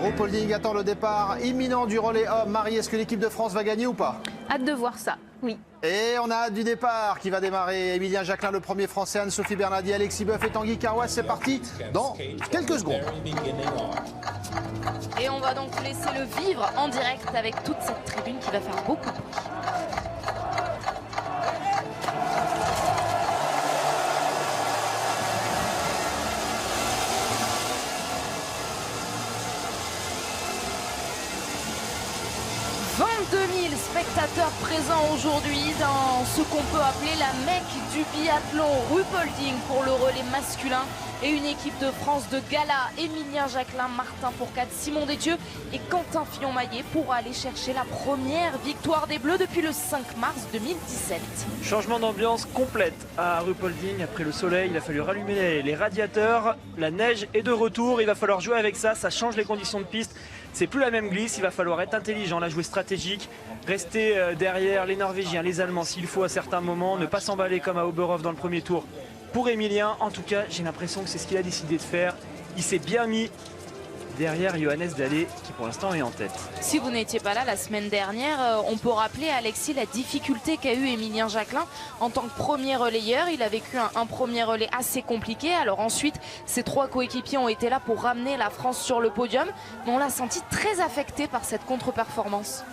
Ruhpolding attend le départ imminent du relais homme. Marie, est-ce que l'équipe de France va gagner ou pas? Hâte de voir ça, oui. Et on a hâte du départ qui va démarrer. Emilien Jacquelin, le premier français, Anne-Sophie Bernardi, Alexis Boeuf et Tanguy Carrois. C'est parti dans quelques secondes. Et on va donc laisser le vivre en direct avec toute cette tribune qui va faire beaucoup de bruit. Spectateurs présents aujourd'hui dans ce qu'on peut appeler la Mecque du biathlon. Ruhpolding pour le relais masculin et une équipe de France de gala. Emilien Jacquelin, Martin Fourcade, Simon Détieux et Quentin Fillon-Maillet pour aller chercher la première victoire des Bleus depuis le 5 mars 2017. Changement d'ambiance complète à Ruhpolding. Après le soleil, il a fallu rallumer les radiateurs. La neige est de retour, il va falloir jouer avec ça. Ça change les conditions de piste. C'est plus la même glisse, il va falloir être intelligent, là jouer stratégique, rester derrière les Norvégiens, les Allemands s'il faut à certains moments, ne pas s'emballer comme à Oberhof dans le premier tour. Pour Emilien, en tout cas, j'ai l'impression que c'est ce qu'il a décidé de faire. Il s'est bien mis derrière Johannes Dalle qui pour l'instant est en tête. Si vous n'étiez pas là la semaine dernière, on peut rappeler à Alexis la difficulté qu'a eu Emilien Jacquelin en tant que premier relayeur. Il a vécu un premier relais assez compliqué. Alors ensuite, ses trois coéquipiers ont été là pour ramener la France sur le podium. Mais on l'a senti très affecté par cette contre-performance.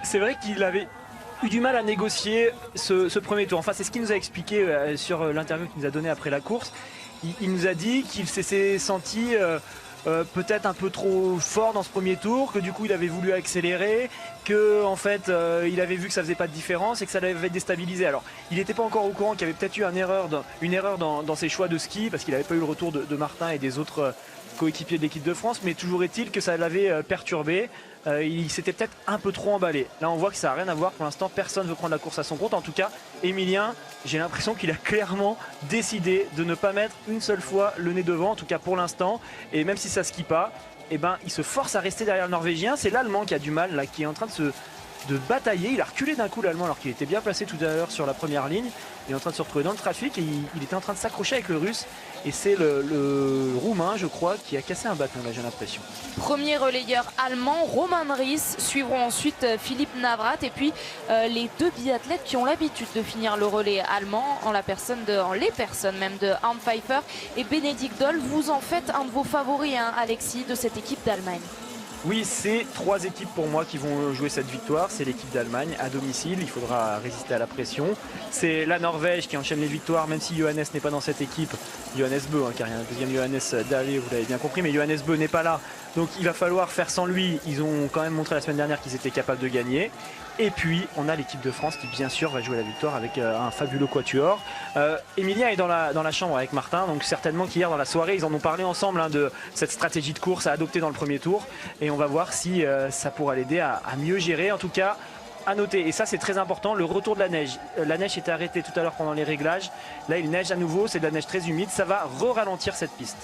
C'est vrai qu'il avait eu du mal à négocier ce premier tour. Enfin, c'est ce qu'il nous a expliqué sur l'interview qu'il nous a donnée après la course. Il nous a dit qu'il s'est senti peut-être un peu trop fort dans ce premier tour, que du coup il avait voulu accélérer, que en fait il avait vu que ça faisait pas de différence et que ça l'avait déstabilisé. Alors il n'était pas encore au courant qu'il y avait peut-être eu une erreur dans ses choix de ski parce qu'il n'avait pas eu le retour de Martin et des autres coéquipiers de l'équipe de France, mais toujours est-il que ça l'avait perturbé. Il s'était peut-être un peu trop emballé. Là on voit que ça n'a rien à voir. Pour l'instant personne ne veut prendre la course à son compte. En tout cas Emilien, j'ai l'impression qu'il a clairement décidé de ne pas mettre une seule fois le nez devant, en tout cas pour l'instant. Et même si ça ne skie pas, eh ben, il se force à rester derrière le Norvégien. C'est l'Allemand qui a du mal, là, qui est en train de batailler. Il a reculé d'un coup l'Allemand alors qu'il était bien placé tout à l'heure sur la première ligne. Il est en train de se retrouver dans le trafic et il était en train de s'accrocher avec le Russe. Et c'est le Roumain, je crois, qui a cassé un bâton, là j'ai l'impression. Premier relayeur allemand, Roman Ries. Suivront ensuite Philippe Navrat et puis les deux biathlètes qui ont l'habitude de finir le relais allemand en les personnes même de Arne Pfeiffer et Bénédicte Doll. Vous en faites un de vos favoris, hein, Alexis, de cette équipe d'Allemagne. Oui, c'est trois équipes pour moi qui vont jouer cette victoire. C'est l'équipe d'Allemagne à domicile, il faudra résister à la pression. C'est la Norvège qui enchaîne les victoires, même si Johannes n'est pas dans cette équipe. Johannes Bö, hein, car il y a un deuxième Johannes Dalle, vous l'avez bien compris, mais Johannes Bö n'est pas là. Donc il va falloir faire sans lui. Ils ont quand même montré la semaine dernière qu'ils étaient capables de gagner. Et puis on a l'équipe de France qui bien sûr va jouer la victoire avec un fabuleux quatuor. Emilien est dans la chambre avec Martin, donc certainement qu'hier dans la soirée ils en ont parlé ensemble, hein, de cette stratégie de course à adopter dans le premier tour. Et on va voir si ça pourra l'aider à mieux gérer. En tout cas, à noter, et ça c'est très important, le retour de la neige. La neige était arrêtée tout à l'heure pendant les réglages. Là il neige à nouveau, c'est de la neige très humide, ça va ralentir cette piste.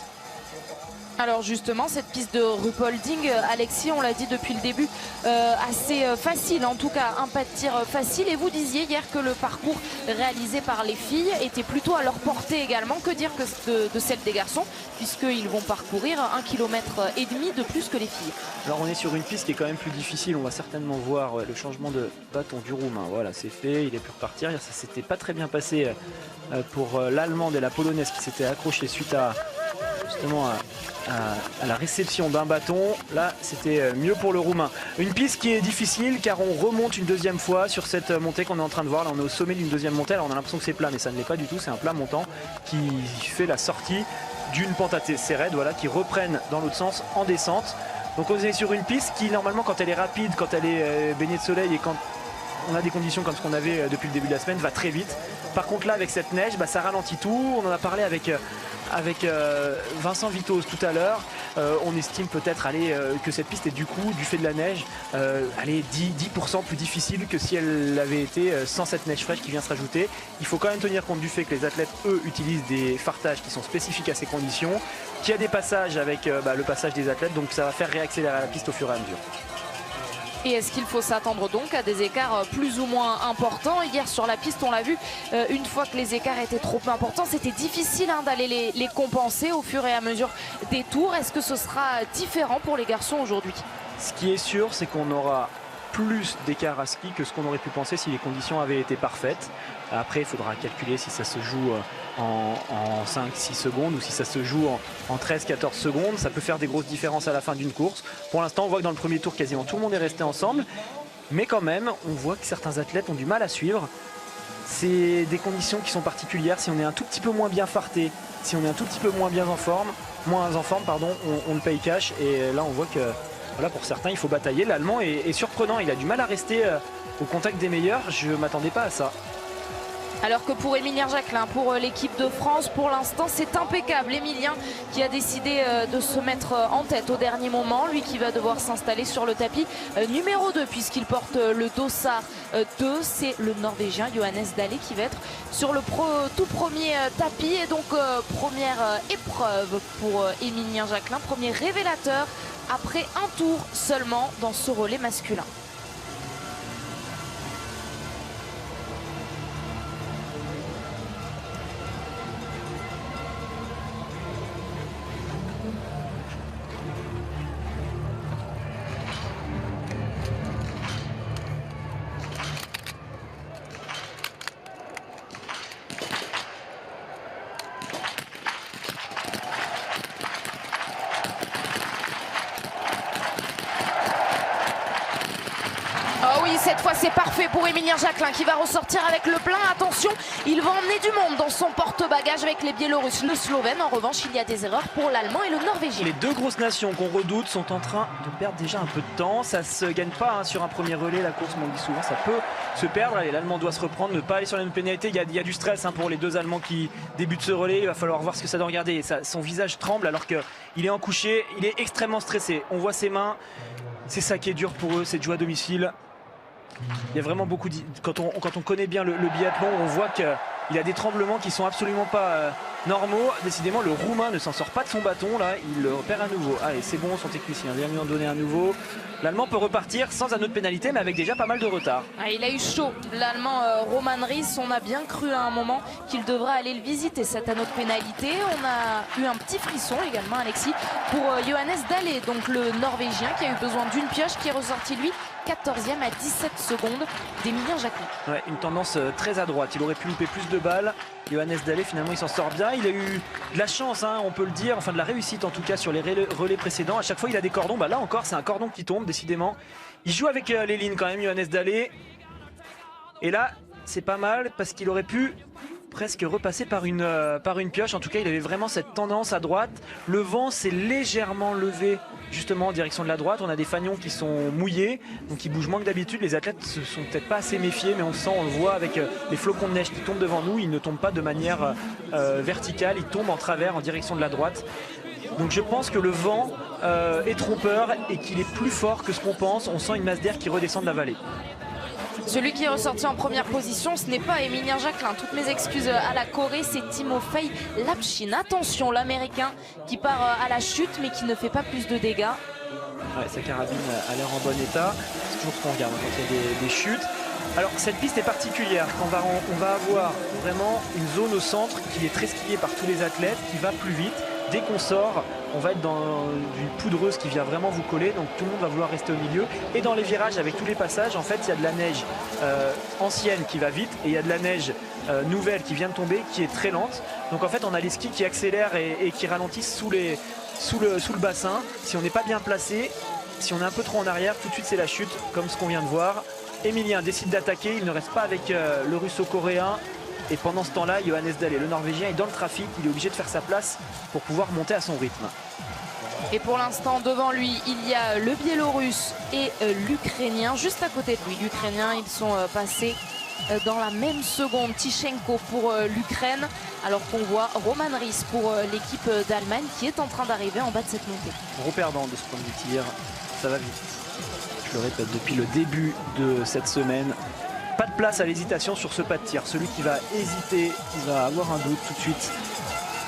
Alors justement, cette piste de Ruhpolding, Alexis, on l'a dit depuis le début, assez facile, en tout cas un pas de tir facile. Et vous disiez hier que le parcours réalisé par les filles était plutôt à leur portée également. Que dire de celle des garçons, puisqu'ils vont parcourir 1,5 km de plus que les filles. Alors on est sur une piste qui est quand même plus difficile. On va certainement voir le changement de bâton du Roumain. Voilà, c'est fait, il est pu repartir. Ça s'était pas très bien passé pour l'Allemande et la Polonaise qui s'étaient accrochés suite à justement à la réception d'un bâton. Là c'était mieux pour le Roumain. Une piste qui est difficile car on remonte une deuxième fois sur cette montée qu'on est en train de voir. Là on est au sommet d'une deuxième montée. Alors on a l'impression que c'est plat mais ça ne l'est pas du tout. C'est un plat montant qui fait la sortie d'une pente assez raide, voilà, qui reprennent dans l'autre sens en descente. Donc on est sur une piste qui normalement quand elle est rapide, quand elle est baignée de soleil et quand on a des conditions comme ce qu'on avait depuis le début de la semaine, va très vite. Par contre là avec cette neige, ça ralentit tout. On en a parlé avec Vincent Vitoz tout à l'heure. On estime peut-être que cette piste est du coup, du fait de la neige, 10% plus difficile que si elle avait été sans cette neige fraîche qui vient se rajouter. Il faut quand même tenir compte du fait que les athlètes, eux, utilisent des fartages qui sont spécifiques à ces conditions, qu'il y a des passages avec le passage des athlètes, donc ça va faire réaccélérer la piste au fur et à mesure. Et est-ce qu'il faut s'attendre donc à des écarts plus ou moins importants? Hier sur la piste, on l'a vu, une fois que les écarts étaient trop importants, c'était difficile d'aller les compenser au fur et à mesure des tours. Est-ce que ce sera différent pour les garçons aujourd'hui? Ce qui est sûr, c'est qu'on aura plus d'écart à ski que ce qu'on aurait pu penser si les conditions avaient été parfaites. Après, il faudra calculer si ça se joue en 5-6 secondes ou si ça se joue en 13-14 secondes. Ça peut faire des grosses différences à la fin d'une course. Pour l'instant, on voit que dans le premier tour, quasiment tout le monde est resté ensemble. Mais quand même, on voit que certains athlètes ont du mal à suivre. C'est des conditions qui sont particulières. Si on est un tout petit peu moins bien farté, si on est un tout petit peu moins en forme, on le paye cash. Et là, on voit que voilà, pour certains, il faut batailler. L'Allemand est surprenant. Il a du mal à rester au contact des meilleurs. Je ne m'attendais pas à ça. Alors que pour Émilien Jacquelin, pour l'équipe de France, pour l'instant, c'est impeccable. Émilien qui a décidé de se mettre en tête au dernier moment. Lui qui va devoir s'installer sur le tapis numéro 2 puisqu'il porte le dossard 2. C'est le Norvégien Johannes Dahle qui va être sur le tout premier tapis. Et donc première épreuve pour Émilien Jacquelin. Premier révélateur après un tour seulement dans ce relais masculin. Cette fois c'est parfait pour Émilien Jacquelin qui va ressortir avec le plein. Attention, il va emmener du monde dans son porte-bagages avec les Biélorusses, le Slovène. En revanche, il y a des erreurs pour l'Allemand et le Norvégien. Les deux grosses nations qu'on redoute sont en train de perdre déjà un peu de temps. Ça se gagne pas sur un premier relais. La course, on le dit souvent, ça peut se perdre. Allez, l'Allemand doit se reprendre, ne pas aller sur la pénalité. Il y a du stress pour les deux Allemands qui débutent ce relais. Il va falloir voir ce que ça doit regarder. Son visage tremble alors qu'il est en couché. Il est extrêmement stressé. On voit ses mains. C'est ça qui est dur pour eux, c'est de jouer à domicile. Il y a vraiment beaucoup quand on connaît bien le biathlon, on voit qu'il a des tremblements qui sont absolument pas normaux. Décidément, le Roumain ne s'en sort pas de son bâton. Là, il le repère à nouveau. Allez, c'est bon, son technicien vient lui en donner un nouveau. L'Allemand peut repartir sans un autre pénalité, mais avec déjà pas mal de retard. Il a eu chaud, l'Allemand Roman Ries. On a bien cru à un moment qu'il devrait aller le visiter, cette anneau de pénalité. On a eu un petit frisson également, Alexis, pour Johannes Dahle, donc le Norvégien qui a eu besoin d'une pioche, qui est ressorti lui 14e à 17 secondes d'Émilien Jacquelin. Ouais, une tendance très à droite. Il aurait pu louper plus de balles. Johannes Dahle, finalement, il s'en sort bien. Il a eu de la chance, on peut le dire, enfin de la réussite en tout cas sur les relais précédents. À chaque fois, il a des cordons. Là encore, c'est un cordon qui tombe, décidément. Il joue avec les lignes quand même, Johannes Dahle. Et là, c'est pas mal parce qu'il aurait pu presque repasser par une pioche. En tout cas, il avait vraiment cette tendance à droite. Le vent s'est légèrement levé justement en direction de la droite. On a des fanions qui sont mouillés, donc ils bougent moins que d'habitude. Les athlètes se sont peut-être pas assez méfiés, mais on le sent, on le voit avec les flocons de neige qui tombent devant nous. Ils ne tombent pas de manière verticale, ils tombent en travers en direction de la droite. Donc je pense que le vent est trompeur et qu'il est plus fort que ce qu'on pense. On sent une masse d'air qui redescend de la vallée. Celui qui est ressorti en première position, ce n'est pas Émilien Jacquelin. Toutes mes excuses à la Corée, c'est Timofey Lapchin. Attention, l'Américain qui part à la chute, mais qui ne fait pas plus de dégâts. Ouais, sa carabine a l'air en bon état. C'est toujours ce qu'on regarde quand il y a des chutes. Alors cette piste est particulière. On va avoir vraiment une zone au centre qui est très skiée par tous les athlètes, qui va plus vite. Dès qu'on sort, on va être dans une poudreuse qui vient vraiment vous coller, donc tout le monde va vouloir rester au milieu. Et dans les virages, avec tous les passages, en fait, il y a de la neige ancienne qui va vite et il y a de la neige nouvelle qui vient de tomber, qui est très lente. Donc en fait, on a les skis qui accélèrent et qui ralentissent sous le bassin. Si on n'est pas bien placé, si on est un peu trop en arrière, tout de suite c'est la chute, comme ce qu'on vient de voir. Émilien décide d'attaquer, il ne reste pas avec le russo-coréen. Et pendant ce temps-là, Johannes Dahle, le Norvégien, est dans le trafic. Il est obligé de faire sa place pour pouvoir monter à son rythme. Et pour l'instant, devant lui, il y a le Biélorusse et l'Ukrainien. Juste à côté de lui, l'Ukrainien, ils sont passés dans la même seconde. Tichenko pour l'Ukraine, alors qu'on voit Roman Ries pour l'équipe d'Allemagne qui est en train d'arriver en bas de cette montée. Gros perdant de ce premier tir, ça va vite. Je le répète depuis le début de cette semaine. Pas de place à l'hésitation sur ce pas de tir. Celui qui va hésiter, qui va avoir un doute tout de suite.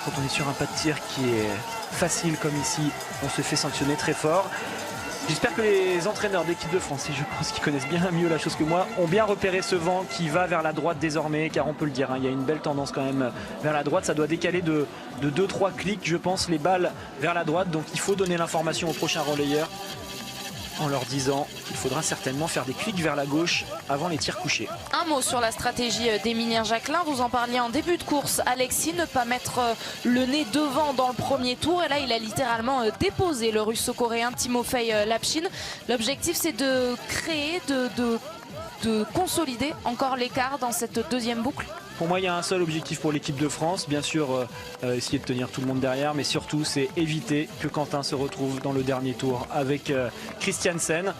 Quand on est sur un pas de tir qui est facile comme ici, on se fait sanctionner très fort. J'espère que les entraîneurs d'équipe de France, et je pense qu'ils connaissent bien mieux la chose que moi, ont bien repéré ce vent qui va vers la droite désormais, car on peut le dire, hein, il y a une belle tendance quand même vers la droite. Ça doit décaler de 2-3 clics, je pense, les balles vers la droite. Donc il faut donner l'information aux prochains relayeurs en leur disant qu'il faudra certainement faire des clics vers la gauche avant les tirs couchés. Un mot sur la stratégie d'Emilien Jacquelin. Vous en parliez en début de course. Alexis, ne pas mettre le nez devant dans le premier tour. Et là, il a littéralement déposé le russo-coréen Timofey Lapchin. L'objectif, c'est de créer, de consolider encore l'écart dans cette deuxième boucle. Pour moi, il y a un seul objectif pour l'équipe de France. Bien sûr, essayer de tenir tout le monde derrière, mais surtout, c'est éviter que Quentin se retrouve dans le dernier tour avec Christiansen.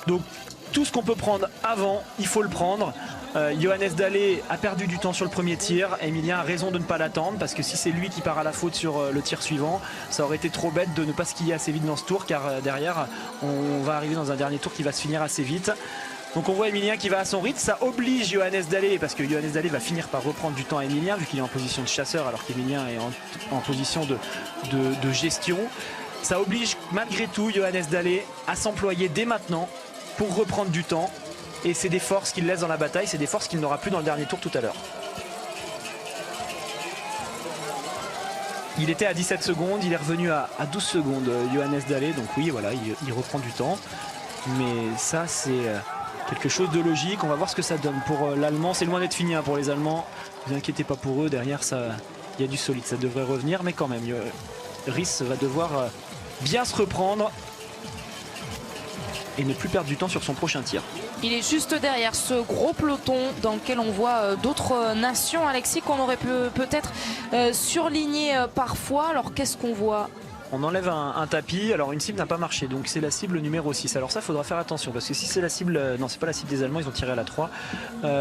Donc, tout ce qu'on peut prendre avant, il faut le prendre. Johannes Dalle a perdu du temps sur le premier tir. Emilien a raison de ne pas l'attendre, parce que si c'est lui qui part à la faute sur le tir suivant, ça aurait été trop bête de ne pas skier assez vite dans ce tour, car derrière, on va arriver dans un dernier tour qui va se finir assez vite. Donc on voit Emilien qui va à son rythme, ça oblige Johannes Dalle, parce que Johannes Dalle va finir par reprendre du temps à Emilien, vu qu'il est en position de chasseur alors qu'Emilien est en position de gestion. Ça oblige malgré tout Johannes Dalle à s'employer dès maintenant pour reprendre du temps. Et c'est des forces qu'il laisse dans la bataille, c'est des forces qu'il n'aura plus dans le dernier tour tout à l'heure. Il était à 17 secondes, il est revenu à 12 secondes Johannes Dalle, donc oui voilà, il reprend du temps. Mais ça c'est quelque chose de logique. On va voir ce que ça donne pour l'Allemand. C'est loin d'être fini hein, pour les Allemands. Ne vous inquiétez pas pour eux. Derrière, il y a du solide. Ça devrait revenir. Mais quand même, Rys va devoir bien se reprendre et ne plus perdre du temps sur son prochain tir. Il est juste derrière ce gros peloton dans lequel on voit d'autres nations, Alexis, qu'on aurait peut-être surligné parfois. Alors, qu'est-ce qu'on voit ? On enlève un tapis, alors une cible n'a pas marché, donc c'est la cible numéro 6. Alors ça, il faudra faire attention, parce que si c'est la cible, non c'est pas la cible des Allemands, ils ont tiré à la 3.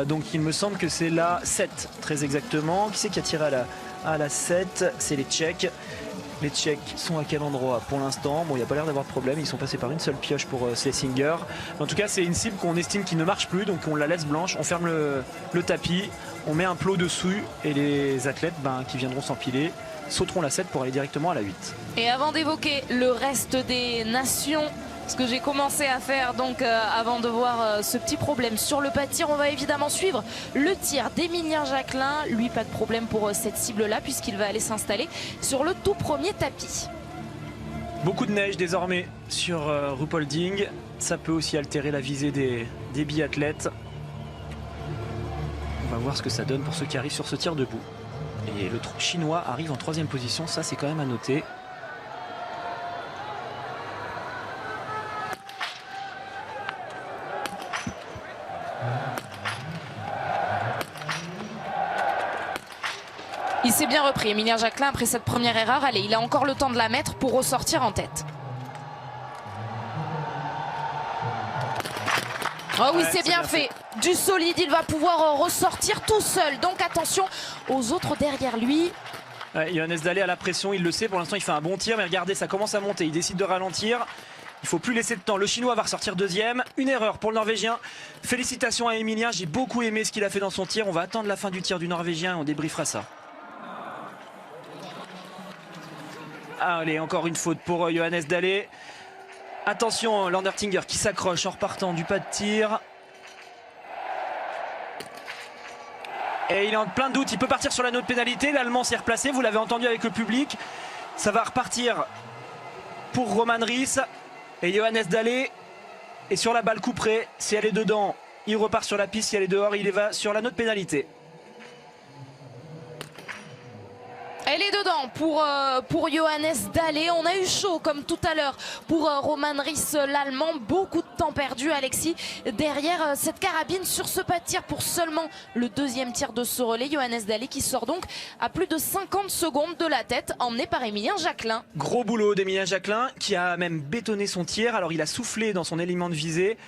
Donc il me semble que c'est la 7, très exactement. Qui c'est qui a tiré à la 7? C'est les Tchèques. Les Tchèques sont à quel endroit pour l'instant? Bon, il n'y a pas l'air d'avoir de problème, ils sont passés par une seule pioche pour Schlesinger. En tout cas, c'est une cible qu'on estime qui ne marche plus, donc on la laisse blanche, on ferme le tapis, on met un plot dessus, et les athlètes qui viendront s'empiler sauteront la 7 pour aller directement à la 8. Et avant d'évoquer le reste des nations, ce que j'ai commencé à faire donc avant de voir ce petit problème sur le pas de tir, on va évidemment suivre le tir d'Emilien Jacquelin. Lui, pas de problème pour cette cible-là, puisqu'il va aller s'installer sur le tout premier tapis. Beaucoup de neige désormais sur Ruhpolding. Ça peut aussi altérer la visée des biathlètes. On va voir ce que ça donne pour ceux qui arrivent sur ce tir debout. Et le chinois arrive en 3e position, ça c'est quand même à noter. Il s'est bien repris, Emilien Jacquelin, après cette première erreur. Allez, il a encore le temps de la mettre pour ressortir en tête. Oh oui, c'est bien fait. Du solide, il va pouvoir ressortir tout seul. Donc attention aux autres derrière lui. Johannes Dalle a la pression, il le sait. Pour l'instant, il fait un bon tir. Mais regardez, ça commence à monter. Il décide de ralentir. Il ne faut plus laisser de temps. Le Chinois va ressortir 2e. Une erreur pour le Norvégien. Félicitations à Emilien. J'ai beaucoup aimé ce qu'il a fait dans son tir. On va attendre la fin du tir du Norvégien. On débriefera ça. Allez, encore une faute pour Johannes Dalle. Attention, Landertinger qui s'accroche en repartant du pas de tir. Et il est en plein de doute, il peut partir sur la note pénalité. L'Allemand s'est replacé, vous l'avez entendu avec le public. Ça va repartir pour Roman Rys. Et Johannes Dalle est sur la balle couperée. Si elle est dedans, il repart sur la piste. Si elle est dehors, il va sur la note pénalité. Elle est dedans pour Johannes Dalle. On a eu chaud comme tout à l'heure pour Roman Rys, l'Allemand. Beaucoup de temps perdu, Alexis, derrière cette carabine sur ce pas de tir pour seulement le 2e tir de ce relais. Johannes Dalle qui sort donc à plus de 50 secondes de la tête, emmené par Emilien Jacquelin. Gros boulot d'Emilien Jacquelin qui a même bétonné son tir. Alors il a soufflé dans son élément de visée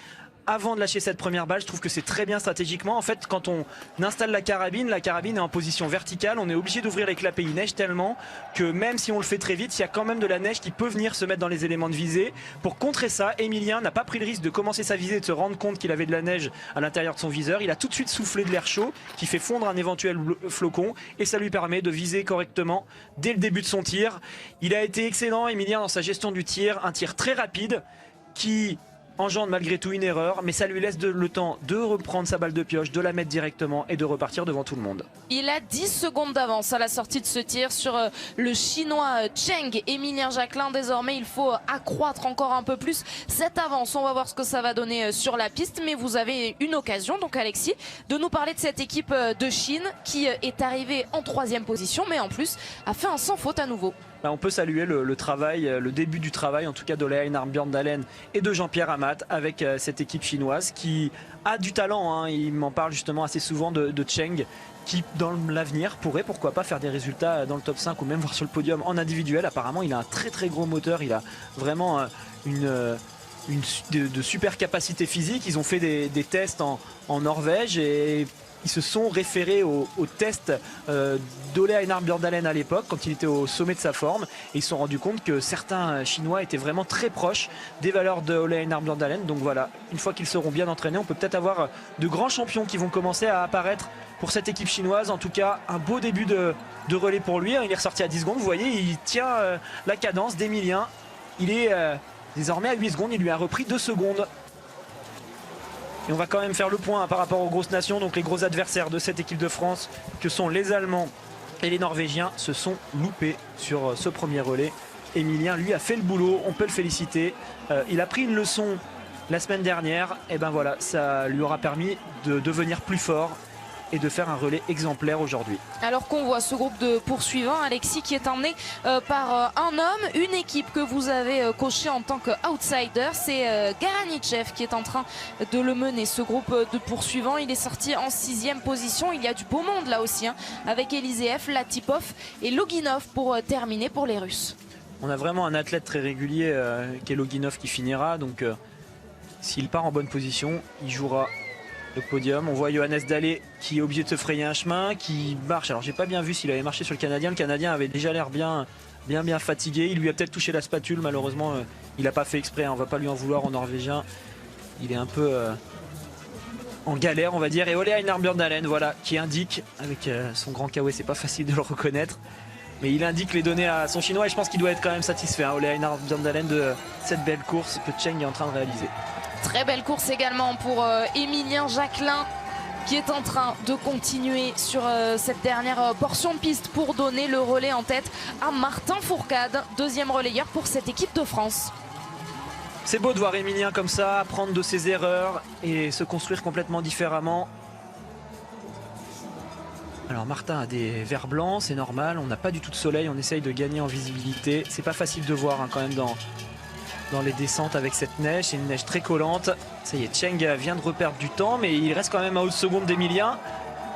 avant de lâcher cette première balle. Je trouve que c'est très bien stratégiquement. En fait, quand on installe la carabine est en position verticale. On est obligé d'ouvrir les clapets. Il neige tellement que même si on le fait très vite, il y a quand même de la neige qui peut venir se mettre dans les éléments de visée. Pour contrer ça, Emilien n'a pas pris le risque de commencer sa visée et de se rendre compte qu'il avait de la neige à l'intérieur de son viseur. Il a tout de suite soufflé de l'air chaud qui fait fondre un éventuel flocon et ça lui permet de viser correctement dès le début de son tir. Il a été excellent, Emilien, dans sa gestion du tir. Un tir très rapide qui engendre malgré tout une erreur, mais ça lui laisse le temps de reprendre sa balle de pioche, de la mettre directement et de repartir devant tout le monde. Il a 10 secondes d'avance à la sortie de ce tir sur le chinois Cheng. Émilien Jacquelin, désormais il faut accroître encore un peu plus cette avance. On va voir ce que ça va donner sur la piste, mais vous avez une occasion, donc Alexis, de nous parler de cette équipe de Chine qui est arrivée en 3e position, mais en plus a fait un sans faute à nouveau. On peut saluer le travail, le début du travail en tout cas d'Ole Einar Bjørndalen et de Jean-Pierre Amat avec cette équipe chinoise qui a du talent, hein. Il m'en parle justement assez souvent de Cheng qui dans l'avenir pourrait pourquoi pas faire des résultats dans le top 5 ou même voir sur le podium en individuel. Apparemment il a un très gros moteur, il a vraiment de super capacités physiques. Ils ont fait des tests en Norvège et ils se sont référés au test d'Ole Einar Bjørndalen à l'époque quand il était au sommet de sa forme, et ils se sont rendus compte que certains Chinois étaient vraiment très proches des valeurs de Ole Einar Bjørndalen. Donc voilà, une fois qu'ils seront bien entraînés, on peut peut-être avoir de grands champions qui vont commencer à apparaître pour cette équipe chinoise. En tout cas, un beau début de relais pour lui. Il est ressorti à 10 secondes, vous voyez, il tient la cadence d'Emilien. Il est désormais à 8 secondes, il lui a repris 2 secondes. Et on va quand même faire le point par rapport aux grosses nations, donc les gros adversaires de cette équipe de France, que sont les Allemands et les Norvégiens, se sont loupés sur ce premier relais. Emilien, lui, a fait le boulot, on peut le féliciter. Il a pris une leçon la semaine dernière, et ben voilà, ça lui aura permis de devenir plus fort et de faire un relais exemplaire aujourd'hui. Alors qu'on voit ce groupe de poursuivants, Alexis, qui est emmené par un homme, une équipe que vous avez coché en tant qu'outsider, c'est Garanichev qui est en train de le mener, ce groupe de poursuivants. Il est sorti en 6e position. Il y a du beau monde là aussi, hein, avec Eliseev, Latipov et Loginov pour terminer pour les Russes. On a vraiment un athlète très régulier qui est Loginov qui finira, donc s'il part en bonne position, il jouera le podium. On voit Johannes Dalle qui est obligé de se frayer un chemin, qui marche. Alors j'ai pas bien vu s'il avait marché sur le Canadien avait déjà l'air bien fatigué. Il lui a peut-être touché la spatule, malheureusement il n'a pas fait exprès, hein. On va pas lui en vouloir au Norvégien. Il est un peu en galère, on va dire. Et Ole Einar Bjørndalen, voilà, qui indique avec son grand KW, c'est pas facile de le reconnaître, mais il indique les données à son chinois et je pense qu'il doit être quand même satisfait, hein, Ole Einar Bjørndalen, de cette belle course que Cheng est en train de réaliser. Très belle course également pour Émilien Jacquelin, qui est en train de continuer sur cette dernière portion de piste pour donner le relais en tête à Martin Fourcade, 2e relayeur pour cette équipe de France. C'est beau de voir Émilien comme ça, apprendre de ses erreurs et se construire complètement différemment. Alors Martin a des verres blancs, c'est normal, on n'a pas du tout de soleil, on essaye de gagner en visibilité. C'est pas facile de voir, hein, quand même dans les descentes avec cette neige, c'est une neige très collante. Ça y est, Cheng vient de reperdre du temps, mais il reste quand même à haute seconde d'Emilien.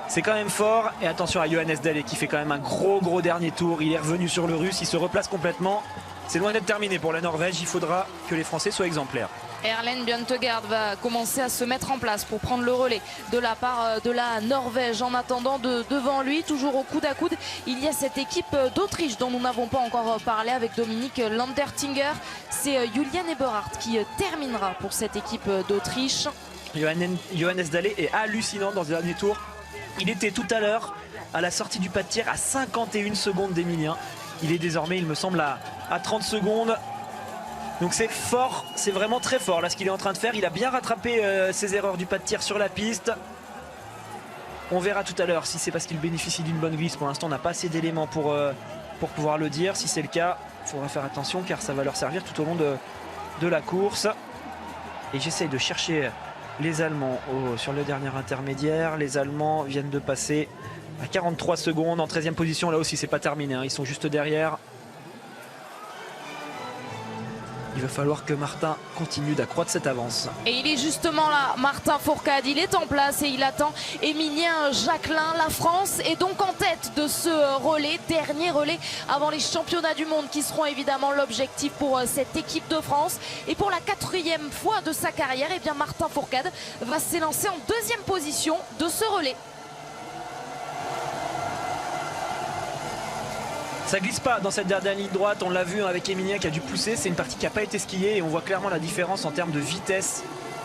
C'est quand même fort. Et attention à Johannes Dalle qui fait quand même un gros dernier tour. Il est revenu sur le Russe, il se replace complètement. C'est loin d'être terminé pour la Norvège, il faudra que les Français soient exemplaires. Erlend Bjørntegard va commencer à se mettre en place pour prendre le relais de la part de la Norvège. En attendant, devant lui, toujours au coude à coude, il y a cette équipe d'Autriche dont nous n'avons pas encore parlé avec Dominique Landertinger. C'est Julian Eberhardt qui terminera pour cette équipe d'Autriche. Johannes Dalle est hallucinant dans ce dernier tour. Il était tout à l'heure à la sortie du pas de tir à 51 secondes d'Emilien. Il est désormais, il me semble, à 30 secondes. Donc c'est fort, c'est vraiment très fort là ce qu'il est en train de faire. Il a bien rattrapé ses erreurs du pas de tir sur la piste. On verra tout à l'heure si c'est parce qu'il bénéficie d'une bonne glisse. Pour l'instant on n'a pas assez d'éléments pour pouvoir le dire. Si c'est le cas, il faudra faire attention car ça va leur servir tout au long de la course. Et j'essaye de chercher les Allemands sur le dernier intermédiaire. Les Allemands viennent de passer à 43 secondes en 13e position. Là aussi c'est pas terminé, hein. Ils sont juste derrière. Il va falloir que Martin continue d'accroître cette avance. Et il est justement là, Martin Fourcade, il est en place et il attend Émilien Jacquelin. La France est donc en tête de ce relais, dernier relais avant les championnats du monde qui seront évidemment l'objectif pour cette équipe de France. Et pour la 4e fois de sa carrière, eh bien Martin Fourcade va s'élancer en 2e position de ce relais. Ça glisse pas dans cette dernière ligne droite, on l'a vu avec Emilien qui a dû pousser, c'est une partie qui n'a pas été skiée et on voit clairement la différence en termes de vitesse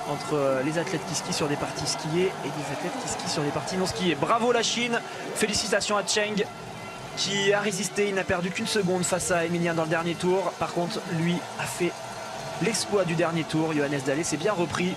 entre les athlètes qui skient sur des parties skiées et les athlètes qui skient sur des parties non skiées. Bravo la Chine, félicitations à Cheng qui a résisté, il n'a perdu qu'une seconde face à Emilien dans le dernier tour. Par contre lui a fait l'exploit du dernier tour. Johannes Dalle s'est bien repris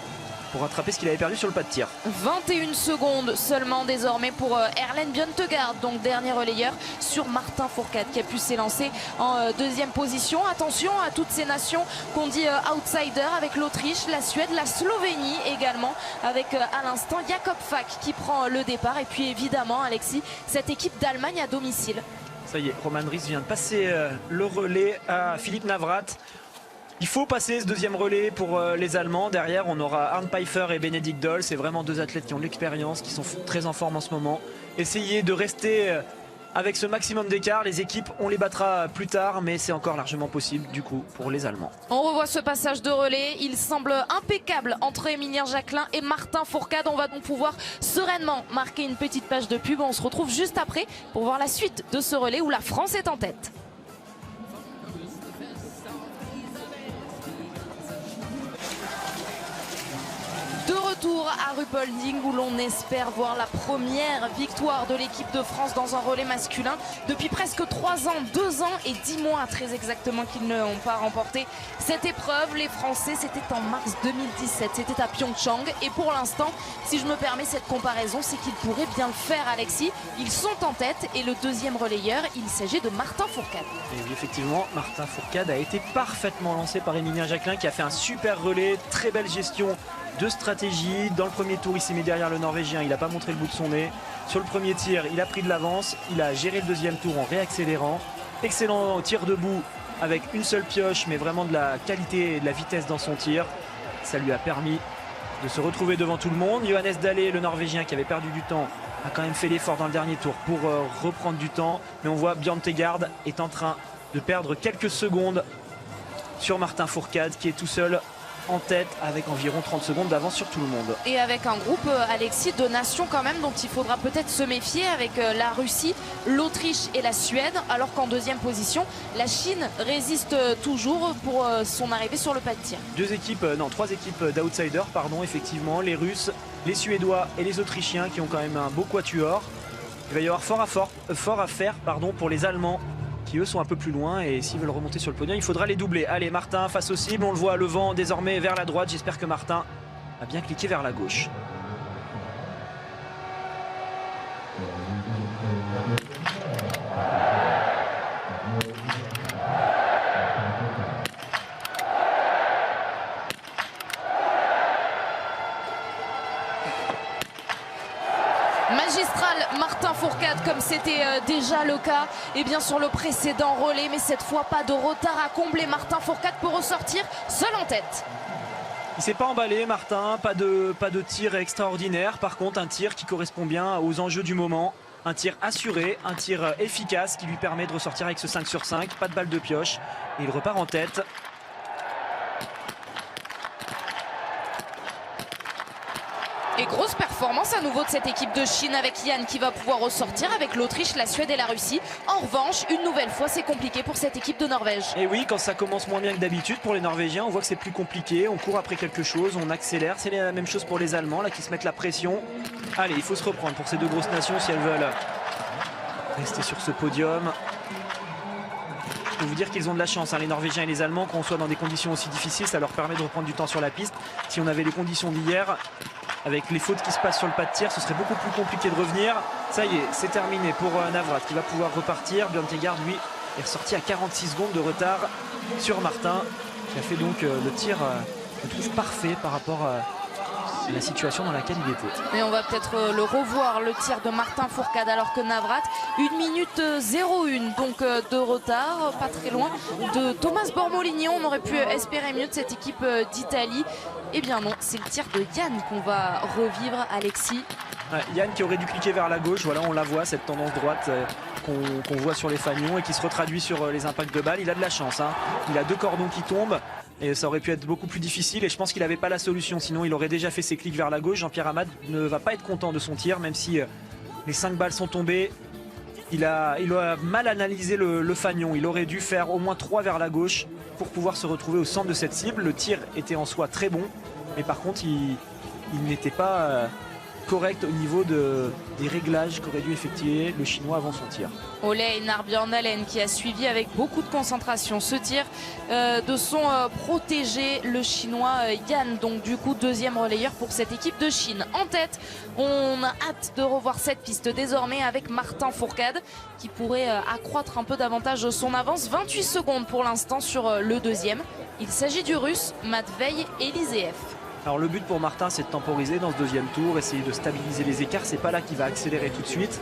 pour rattraper ce qu'il avait perdu sur le pas de tir. 21 secondes seulement désormais pour Erlen Bjørntegard, donc dernier relayeur sur Martin Fourcade qui a pu s'élancer en deuxième position. Attention à toutes ces nations qu'on dit outsider, avec l'Autriche, la Suède, la Slovénie également, avec à l'instant Jakob Fak qui prend le départ. Et puis évidemment, Alexis, cette équipe d'Allemagne à domicile. Ça y est, Roman Ries vient de passer le relais à Philippe Navrat. Il faut passer ce deuxième relais pour les Allemands. Derrière, on aura Arne Pfeiffer et Benedikt Doll. C'est vraiment deux athlètes qui ont de l'expérience, qui sont très en forme en ce moment. Essayez de rester avec ce maximum d'écart. Les équipes, on les battra plus tard, mais c'est encore largement possible du coup pour les Allemands. On revoit ce passage de relais. Il semble impeccable entre Émilien Jacquelin et Martin Fourcade. On va donc pouvoir sereinement marquer une petite page de pub. On se retrouve juste après pour voir la suite de ce relais où la France est en tête. De retour à Ruhpolding où l'on espère voir la première victoire de l'équipe de France dans un relais masculin depuis presque 3 ans, 2 ans et 10 mois très exactement qu'ils n'ont pas remporté cette épreuve. Les Français, c'était en mars 2017, c'était à Pyeongchang et pour l'instant, si je me permets cette comparaison, c'est qu'ils pourraient bien le faire, Alexis. Ils sont en tête et le deuxième relayeur, il s'agit de Martin Fourcade. Et oui, effectivement, Martin Fourcade a été parfaitement lancé par Émilien Jacquelin qui a fait un super relais, très belle gestion de stratégie. Dans le premier tour, il s'est mis derrière le Norvégien, il n'a pas montré le bout de son nez. Sur le premier tir, il a pris de l'avance, il a géré le deuxième tour en réaccélérant. Excellent tir debout avec une seule pioche, mais vraiment de la qualité et de la vitesse dans son tir. Ça lui a permis de se retrouver devant tout le monde. Johannes Dalle, le Norvégien qui avait perdu du temps, a quand même fait l'effort dans le dernier tour pour reprendre du temps. Mais on voit Bjørntegard est en train de perdre quelques secondes sur Martin Fourcade qui est tout seul en tête avec environ 30 secondes d'avance sur tout le monde. Et avec un groupe, Alexis, de nations quand même dont il faudra peut-être se méfier, avec la Russie, l'Autriche et la Suède, alors qu'en deuxième position, la Chine résiste toujours pour son arrivée sur le pas de tir. Trois équipes d'outsiders, pardon, effectivement, les Russes, les Suédois et les Autrichiens qui ont quand même un beau quatuor. Il va y avoir fort à faire pour les Allemands qui eux sont un peu plus loin et s'ils veulent remonter sur le podium, il faudra les doubler. Allez, Martin face au cible, on le voit, le vent désormais vers la droite. J'espère que Martin a bien cliqué vers la gauche. Magistral Martin Fourcade, comme c'était déjà le cas bien sur le précédent relais, mais cette fois pas de retard à combler. Martin Fourcade peut ressortir seul en tête. Il s'est pas emballé, Martin, pas de tir extraordinaire. Par contre, un tir qui correspond bien aux enjeux du moment. Un tir assuré, un tir efficace qui lui permet de ressortir avec ce 5 sur 5. Pas de balle de pioche et il repart en tête. Et grosse performance à nouveau de cette équipe de Chine avec Yann qui va pouvoir ressortir avec l'Autriche, la Suède et la Russie. En revanche, une nouvelle fois, c'est compliqué pour cette équipe de Norvège. Et oui, quand ça commence moins bien que d'habitude pour les Norvégiens, on voit que c'est plus compliqué. On court après quelque chose, on accélère. C'est la même chose pour les Allemands là qui se mettent la pression. Allez, il faut se reprendre pour ces deux grosses nations si elles veulent rester sur ce podium. Je peux vous dire qu'ils ont de la chance, les Norvégiens et les Allemands, qu'on soit dans des conditions aussi difficiles, ça leur permet de reprendre du temps sur la piste. Si on avait les conditions d'hier, avec les fautes qui se passent sur le pas de tir, ce serait beaucoup plus compliqué de revenir. Ça y est, c'est terminé pour Navrat qui va pouvoir repartir. Bjørntegard, lui, est ressorti à 46 secondes de retard sur Martin, qui a fait donc le tir, je trouve, parfait par rapport à la situation dans laquelle il était. Et on va peut-être le revoir, le tir de Martin Fourcade, alors que Navrat, 1 minute 01 donc de retard, pas très loin de Thomas Bormolignon. On aurait pu espérer mieux de cette équipe d'Italie. Eh bien non, c'est le tir de Yann qu'on va revivre, Alexis. Ouais, Yann qui aurait dû cliquer vers la gauche, voilà, on la voit, cette tendance droite qu'on voit sur les fanions et qui se retraduit sur les impacts de balles. Il a de la chance, il a 2 cordons qui tombent et ça aurait pu être beaucoup plus difficile et je pense qu'il n'avait pas la solution, sinon il aurait déjà fait ses clics vers la gauche. Jean-Pierre Amade ne va pas être content de son tir, même si les 5 balles sont tombées. Il a mal analysé le fanion, il aurait dû faire au moins 3 vers la gauche pour pouvoir se retrouver au centre de cette cible. Le tir était en soi très bon, mais par contre il n'était pas correcte au niveau des réglages qu'aurait dû effectuer le Chinois avant son tir. Ole Narbjørnalen qui a suivi avec beaucoup de concentration ce tir de son protégé, le Chinois Yan. Donc du coup, deuxième relayeur pour cette équipe de Chine. En tête, on a hâte de revoir cette piste désormais avec Martin Fourcade qui pourrait accroître un peu davantage son avance. 28 secondes pour l'instant sur le deuxième. Il s'agit du Russe Matvei Eliseev. Alors le but pour Martin, c'est de temporiser dans ce deuxième tour, essayer de stabiliser les écarts. C'est pas là qu'il va accélérer tout de suite.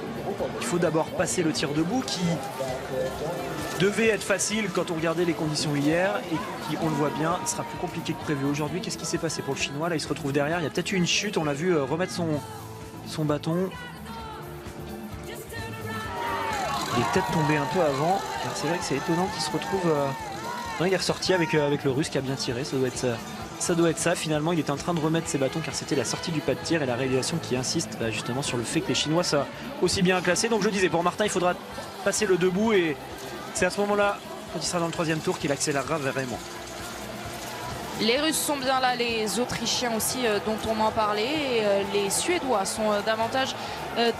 Il faut d'abord passer le tir debout qui devait être facile quand on regardait les conditions hier et qui, on le voit bien, sera plus compliqué que prévu aujourd'hui. Qu'est-ce qui s'est passé pour le Chinois? Là, il se retrouve derrière. Il y a peut-être eu une chute. On l'a vu remettre son bâton. Il est peut-être tombé un peu avant. C'est vrai que c'est étonnant qu'il se retrouve... Non, il est ressorti avec le Russe qui a bien tiré. Ça doit être ça. Finalement, il était en train de remettre ses bâtons car c'était la sortie du pas de tir et la réalisation qui insiste justement sur le fait que les Chinois soient aussi bien classés. Donc je disais, pour Martin, il faudra passer le debout et c'est à ce moment-là, quand il sera dans le troisième tour, qu'il accélérera vraiment. Les Russes sont bien là, les Autrichiens aussi dont on en parlait. Et, les Suédois sont davantage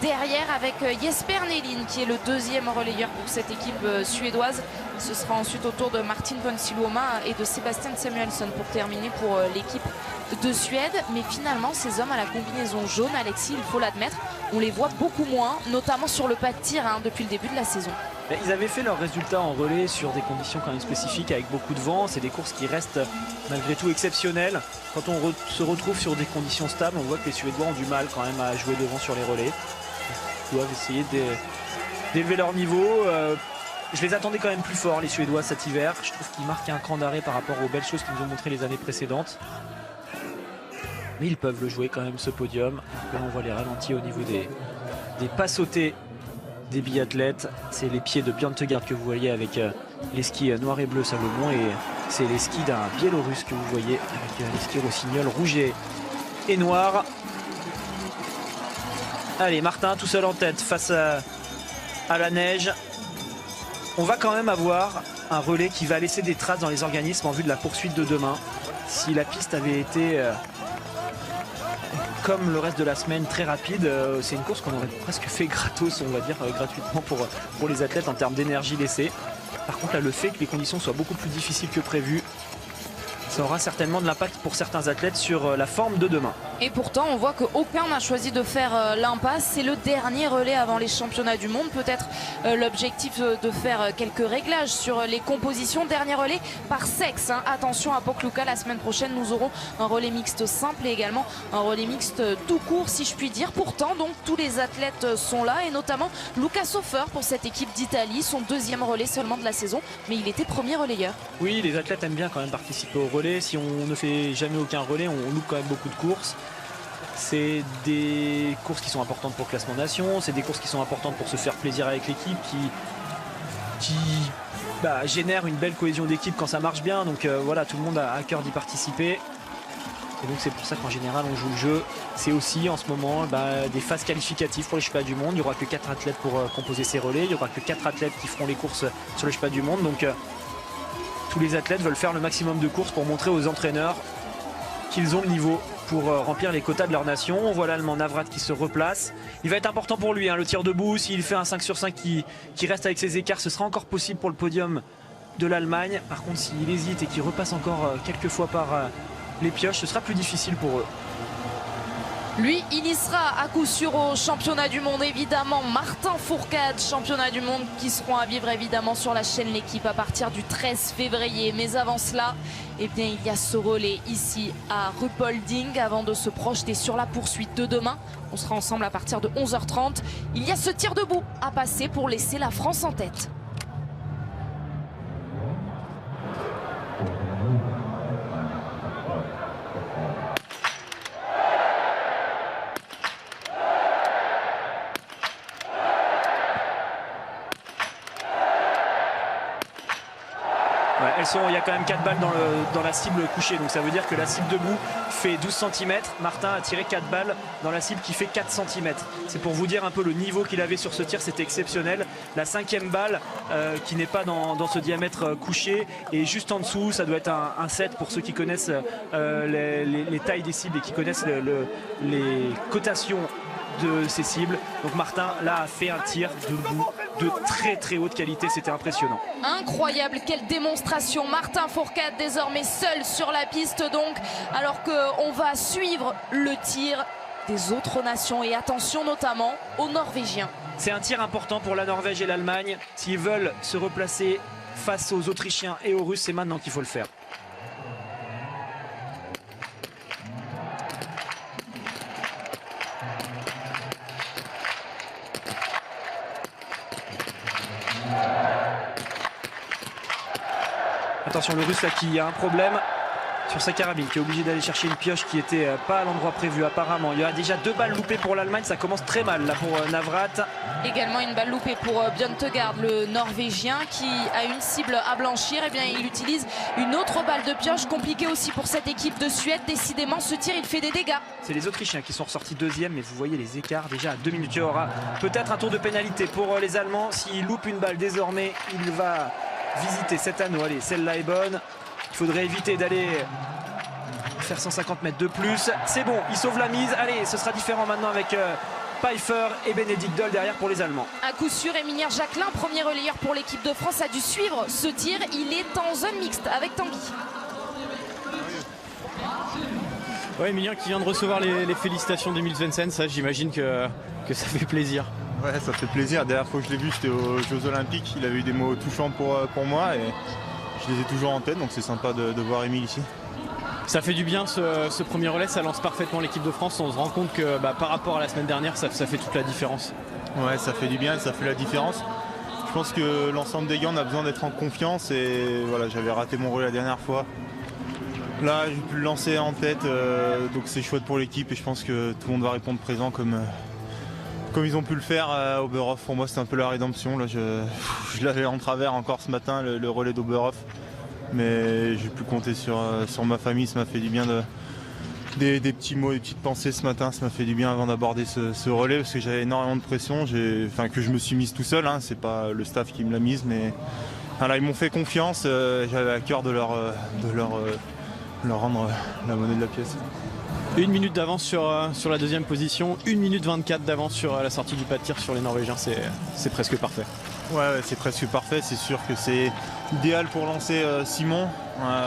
derrière avec Jesper Nelin qui est le deuxième relayeur pour cette équipe suédoise. Ce sera ensuite au tour de Martin Ponsiluoma et de Sebastian Samuelsson pour terminer pour l'équipe de Suède. Mais finalement, ces hommes à la combinaison jaune, Alexis, il faut l'admettre, on les voit beaucoup moins, notamment sur le pas de tir depuis le début de la saison. Ils avaient fait leurs résultats en relais sur des conditions quand même spécifiques avec beaucoup de vent. C'est des courses qui restent malgré tout exceptionnelles. Quand on se retrouve sur des conditions stables, on voit que les Suédois ont du mal quand même à jouer devant sur les relais. Ils doivent essayer d'élever leur niveau. Je les attendais quand même plus forts, les Suédois, cet hiver. Je trouve qu'ils marquent un cran d'arrêt par rapport aux belles choses qu'ils nous ont montrées les années précédentes. Mais ils peuvent le jouer quand même, ce podium. Là, on voit les ralentis au niveau des pas sautés des biathlètes. C'est les pieds de Björn Tegard que vous voyez avec les skis noirs et bleus Salomon. Et c'est les skis d'un Biélorusse que vous voyez avec les skis rossignols rouges et noirs. Allez, Martin tout seul en tête face à la neige. On va quand même avoir un relais qui va laisser des traces dans les organismes en vue de la poursuite de demain. Si la piste avait été comme le reste de la semaine très rapide, c'est une course qu'on aurait presque fait gratos, on va dire gratuitement pour les athlètes en termes d'énergie laissée. Par contre là, le fait que les conditions soient beaucoup plus difficiles que prévu, ça aura certainement de l'impact pour certains athlètes sur la forme de demain. Et pourtant, on voit qu'aucun n'a choisi de faire l'impasse. C'est le dernier relais avant les championnats du monde. Peut-être l'objectif de faire quelques réglages sur les compositions. Dernier relais par sexe. Attention à Pokljuka, la semaine prochaine, nous aurons un relais mixte simple et également un relais mixte tout court, si je puis dire. Pourtant, donc, tous les athlètes sont là et notamment Luca Sofer pour cette équipe d'Italie. Son deuxième relais seulement de la saison, mais il était premier relayeur. Oui, les athlètes aiment bien quand même participer au relais. Si on ne fait jamais aucun relais, on loupe quand même beaucoup de courses. C'est des courses qui sont importantes pour le classement nation, c'est des courses qui sont importantes pour se faire plaisir avec l'équipe, qui génèrent une belle cohésion d'équipe quand ça marche bien. Donc voilà, tout le monde a à cœur d'y participer. Et donc c'est pour ça qu'en général on joue le jeu. C'est aussi en ce moment des phases qualificatives pour les championnats du monde. Il n'y aura que 4 athlètes pour composer ces relais. Il n'y aura que 4 athlètes qui feront les courses sur les championnats du monde. Donc tous les athlètes veulent faire le maximum de courses pour montrer aux entraîneurs qu'ils ont le niveau pour remplir les quotas de leur nation. On voit l'Allemand Navrat qui se replace. Il va être important pour lui, le tir debout. S'il fait un 5 sur 5 qui reste avec ses écarts, ce sera encore possible pour le podium de l'Allemagne. Par contre, s'il hésite et qu'il repasse encore quelques fois par les pioches, ce sera plus difficile pour eux. Lui, il y sera à coup sûr au championnat du monde, évidemment. Martin Fourcade, championnat du monde, qui seront à vivre évidemment sur la chaîne L'équipe à partir du 13 février. Mais avant cela, eh bien, il y a ce relais ici à Ruhpolding avant de se projeter sur la poursuite de demain. On sera ensemble à partir de 11h30. Il y a ce tir debout à passer pour laisser la France en tête. il y a quand même 4 balles dans la cible couchée, donc ça veut dire que la cible debout fait 12 cm. Martin a tiré 4 balles dans la cible qui fait 4 cm. C'est pour vous dire un peu le niveau qu'il avait sur ce tir, c'était exceptionnel. La 5e balle qui n'est pas dans ce diamètre couché, et juste en dessous ça doit être un 7 pour ceux qui connaissent les tailles des cibles et qui connaissent les cotations de ces cibles. Donc Martin là a fait un tir debout de très très haute qualité, c'était impressionnant. Incroyable, quelle démonstration. Martin Fourcade désormais seul sur la piste donc, alors qu'on va suivre le tir des autres nations, et attention notamment aux Norvégiens. C'est un tir important pour la Norvège et l'Allemagne. S'ils veulent se replacer face aux Autrichiens et aux Russes, c'est maintenant qu'il faut le faire. Attention, le Russe là qui a un problème sur sa carabine, qui est obligé d'aller chercher une pioche qui n'était pas à l'endroit prévu apparemment. Il y a déjà 2 balles loupées pour l'Allemagne, ça commence très mal là pour Navrat. Également une balle loupée pour Bjørn Tøgaard, le Norvégien, qui a une cible à blanchir. Et bien il utilise une autre balle de pioche, compliquée aussi pour cette équipe de Suède. Décidément ce tir il fait des dégâts. C'est les Autrichiens qui sont ressortis 2e, mais vous voyez les écarts déjà à 2 minutes. Il y aura peut-être un tour de pénalité pour les Allemands. S'il loupe une balle désormais, il va visiter cet anneau. Allez, celle-là est bonne. Il faudrait éviter d'aller faire 150 mètres de plus. C'est bon, il sauve la mise. Allez, ce sera différent maintenant avec Pfeiffer et Bénédicte Doll derrière pour les Allemands. À coup sûr, Émilien Jacquelin, premier relayeur pour l'équipe de France, a dû suivre ce tir. Il est en zone mixte avec Tanguy. Ouais, Émilien qui vient de recevoir les félicitations d'Emil Svensson, ça j'imagine que ça fait plaisir. Ouais, ça fait plaisir. La dernière fois que je l'ai vu, c'était aux Jeux Olympiques. Il avait eu des mots touchants pour moi et je les ai toujours en tête, donc c'est sympa de voir Émile ici. Ça fait du bien ce premier relais, ça lance parfaitement l'équipe de France. On se rend compte que par rapport à la semaine dernière, ça fait toute la différence. Ouais, ça fait du bien, ça fait la différence. Je pense que l'ensemble des gars, on a besoin d'être en confiance et voilà, j'avais raté mon relais la dernière fois. Là, j'ai pu le lancer en tête, donc c'est chouette pour l'équipe et je pense que tout le monde va répondre présent comme ils ont pu le faire au Oberhof. Pour moi, c'était un peu la rédemption. Là, je l'avais en travers encore ce matin, le relais d'Oberhof. Mais j'ai pu compter sur ma famille, ça m'a fait du bien des petits mots, des petites pensées ce matin, ça m'a fait du bien avant d'aborder ce relais parce que j'avais énormément de pression, que je me suis mise tout seul, hein, c'est pas le staff qui me l'a mise, mais voilà, ils m'ont fait confiance, j'avais à cœur de leur rendre la monnaie de la pièce. 1 minute d'avance sur la deuxième position, 1 minute 24 d'avance sur la sortie du pas de tir sur les Norvégiens, c'est presque parfait. Ouais, c'est presque parfait, c'est sûr que c'est idéal pour lancer Simon.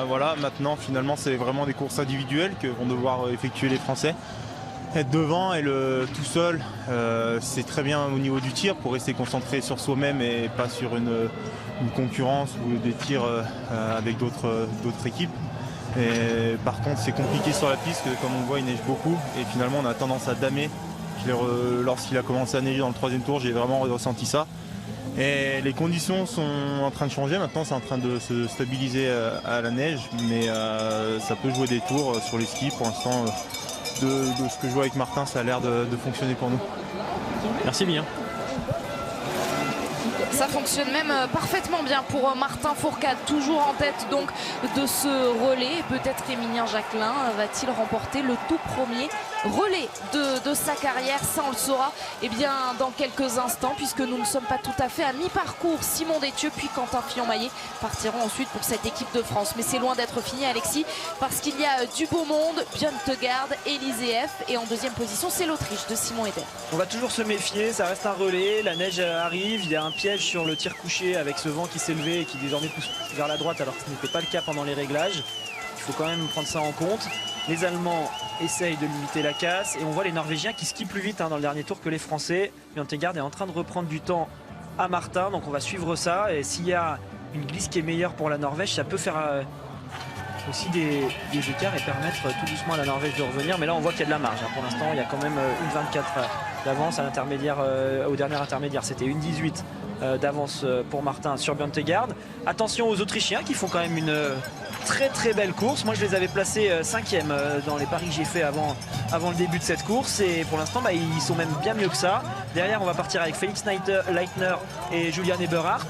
Voilà, maintenant finalement c'est vraiment des courses individuelles que vont devoir effectuer les Français. Être devant et tout seul, c'est très bien au niveau du tir pour rester concentré sur soi-même et pas sur une concurrence ou des tirs avec d'autres équipes. Et par contre c'est compliqué sur la piste, comme on voit il neige beaucoup et finalement on a tendance à damer. Lorsqu'il a commencé à neiger dans le 3e tour, j'ai vraiment ressenti ça. Et les conditions sont en train de changer, maintenant c'est en train de se stabiliser à la neige, mais ça peut jouer des tours sur les skis. Pour l'instant, de ce que je vois avec Martin, ça a l'air de fonctionner pour nous. Merci bien. Ça fonctionne même parfaitement bien pour Martin Fourcade, toujours en tête donc de ce relais. Peut-être qu'Émilien Jacquelin va-t-il remporter le tout premier relais de sa carrière. Ça on le saura dans quelques instants, puisque nous ne sommes pas tout à fait à mi-parcours. Simon Détieux puis Quentin Fillon-Maillet partiront ensuite pour cette équipe de France. Mais c'est loin d'être fini, Alexis, parce qu'il y a du beau monde. Bjørn Tøgaard, Élisée F, et en deuxième position c'est l'Autriche de Simon Eder. On va toujours se méfier, ça reste un relais, la neige arrive, il y a un piège sur le tir couché avec ce vent qui s'est levé et qui désormais pousse vers la droite alors que ce n'était pas le cas pendant les réglages. Il faut quand même prendre ça en compte. Les Allemands essayent de limiter la casse et on voit les Norvégiens qui skient plus vite dans le dernier tour que les Français. Bjørn Tøgaard est en train de reprendre du temps à Martin, donc on va suivre ça. Et s'il y a une glisse qui est meilleure pour la Norvège, ça peut faire aussi des écarts et permettre tout doucement à la Norvège de revenir. Mais là on voit qu'il y a de la marge. Pour l'instant il y a quand même une 24 d'avance à l'intermédiaire, au dernier intermédiaire. C'était une 18 d'avance pour Martin sur Bjørn Tøgaard. Attention aux Autrichiens qui font quand même une très très belle course. Moi je les avais placés 5e dans les paris que j'ai fait avant le début de cette course, et pour l'instant ils sont même bien mieux que ça. Derrière on va partir avec Felix Leitner et Julian Eberhardt.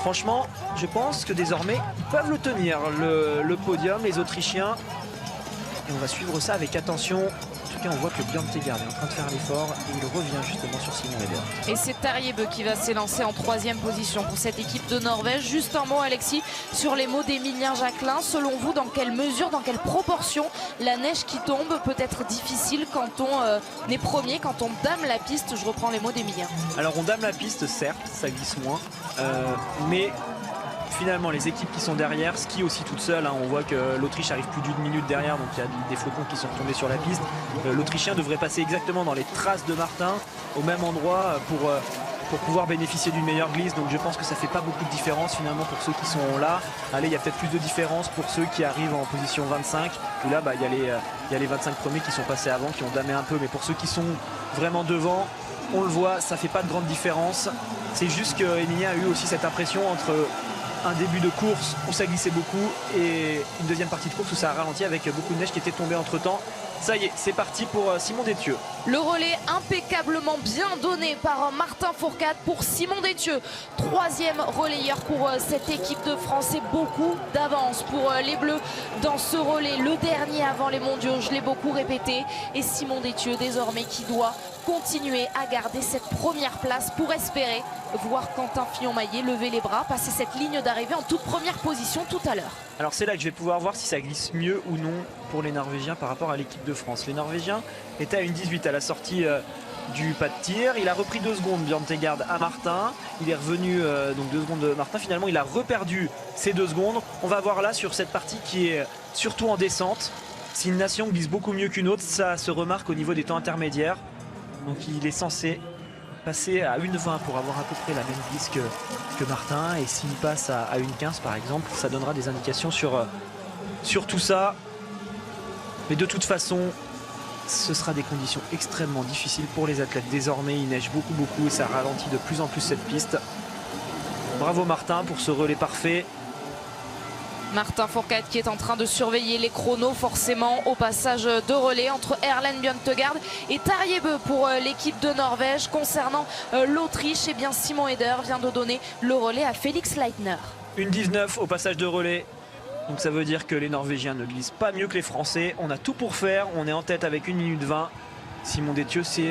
franchement, je pense que désormais, ils peuvent le tenir, le podium, les Autrichiens. Et on va suivre ça avec attention. En tout cas, on voit que Björn Tegard est en train de faire l'effort et il revient justement sur Simon Eder. Et c'est Tarjei qui va s'élancer en 3e position pour cette équipe de Norvège. Juste un mot, Alexis, sur les mots d'Emilien Jacquelin. Selon vous, dans quelle mesure, dans quelle proportion la neige qui tombe peut être difficile quand on est premier, quand on dame la piste? Je reprends les mots d'Emilien. Alors on dame la piste, certes, ça glisse moins, mais finalement les équipes qui sont derrière skient aussi toutes seules, hein. On voit que l'Autriche arrive plus d'une minute derrière, donc il y a des flocons qui sont tombés sur la piste. L'Autrichien devrait passer exactement dans les traces de Martin, au même endroit pour pouvoir bénéficier d'une meilleure glisse. Donc je pense que ça fait pas beaucoup de différence finalement pour ceux qui sont là. Allez, il y a peut-être plus de différence pour ceux qui arrivent en position 25, où là il y a les 25 premiers qui sont passés avant, qui ont damé un peu, mais pour ceux qui sont vraiment devant, on le voit, ça fait pas de grande différence. C'est juste que Emilien a eu aussi cette impression entre un début de course où ça glissait beaucoup et une deuxième partie de course où ça a ralenti avec beaucoup de neige qui était tombée entre temps. Ça y est, c'est parti pour Simon Détieux. Le relais impeccablement bien donné par Martin Fourcade pour Simon Détieux. 3e relayeur pour cette équipe de France et beaucoup d'avance pour les Bleus dans ce relais. Le dernier avant les mondiaux, je l'ai beaucoup répété. Et Simon Détieux désormais qui doit continuer à garder cette première place pour espérer voir Quentin Fillon-Maillet lever les bras, passer cette ligne d'arrivée en toute première position tout à l'heure. Alors c'est là que je vais pouvoir voir si ça glisse mieux ou non pour les Norvégiens par rapport à l'équipe de France. Les Norvégiens étaient à 1,18 à la sortie du pas de tir. Il a repris 2 secondes, Björn Tegard, à Martin. Il est revenu donc 2 secondes de Martin. Finalement, il a reperdu ces 2 secondes. On va voir là sur cette partie qui est surtout en descente. Si une nation glisse beaucoup mieux qu'une autre, ça se remarque au niveau des temps intermédiaires. Donc il est censé passer à 1,20 pour avoir à peu près la même glisse que Martin. Et s'il passe à 1,15 par exemple, ça donnera des indications sur tout ça. Mais de toute façon, ce sera des conditions extrêmement difficiles pour les athlètes. Désormais, il neige beaucoup et ça ralentit de plus en plus cette piste. Bravo Martin pour ce relais parfait. Martin Fourcade qui est en train de surveiller les chronos forcément au passage de relais entre Erlend Björn Tegard et Tarjei Bø pour l'équipe de Norvège. Concernant l'Autriche, eh bien Simon Eder vient de donner le relais à Félix Leitner. 1,19 au passage de relais. Donc ça veut dire que les Norvégiens ne glissent pas mieux que les Français. On a tout pour faire, on est en tête avec 1 minute 20. Simon Détieux, c'est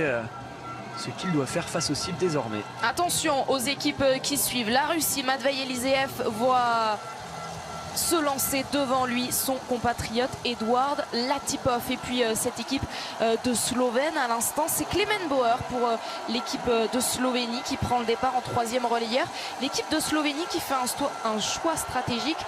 ce qu'il doit faire face au cible désormais. Attention aux équipes qui suivent. La Russie, Matvei Eliseev voit se lancer devant lui son compatriote Eduard Latipov. Et puis cette équipe de Slovène à l'instant, c'est Klemen Bauer pour l'équipe de Slovénie qui prend le départ en 3e relayeur. L'équipe de Slovénie qui fait un choix stratégique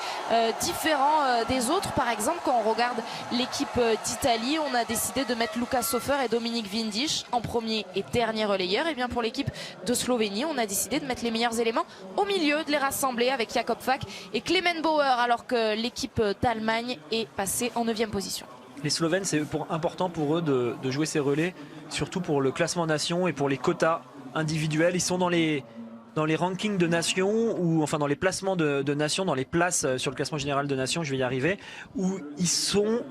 différent des autres. Par exemple, quand on regarde l'équipe d'Italie, on a décidé de mettre Lukas Hofer et Dominic Vindisch en premier et dernier relayeur. Et bien pour l'équipe de Slovénie, on a décidé de mettre les meilleurs éléments au milieu, de les rassembler avec Jakob Fak et Klemen Bauer, alors que l'équipe d'Allemagne est passée en 9e position. Les Slovènes, c'est important pour eux de jouer ces relais, surtout pour le classement nation et pour les quotas individuels. Ils sont dans les rankings de nations, ou enfin dans les placements de nations, dans les places sur le classement général de nations, je vais y arriver, où ils sont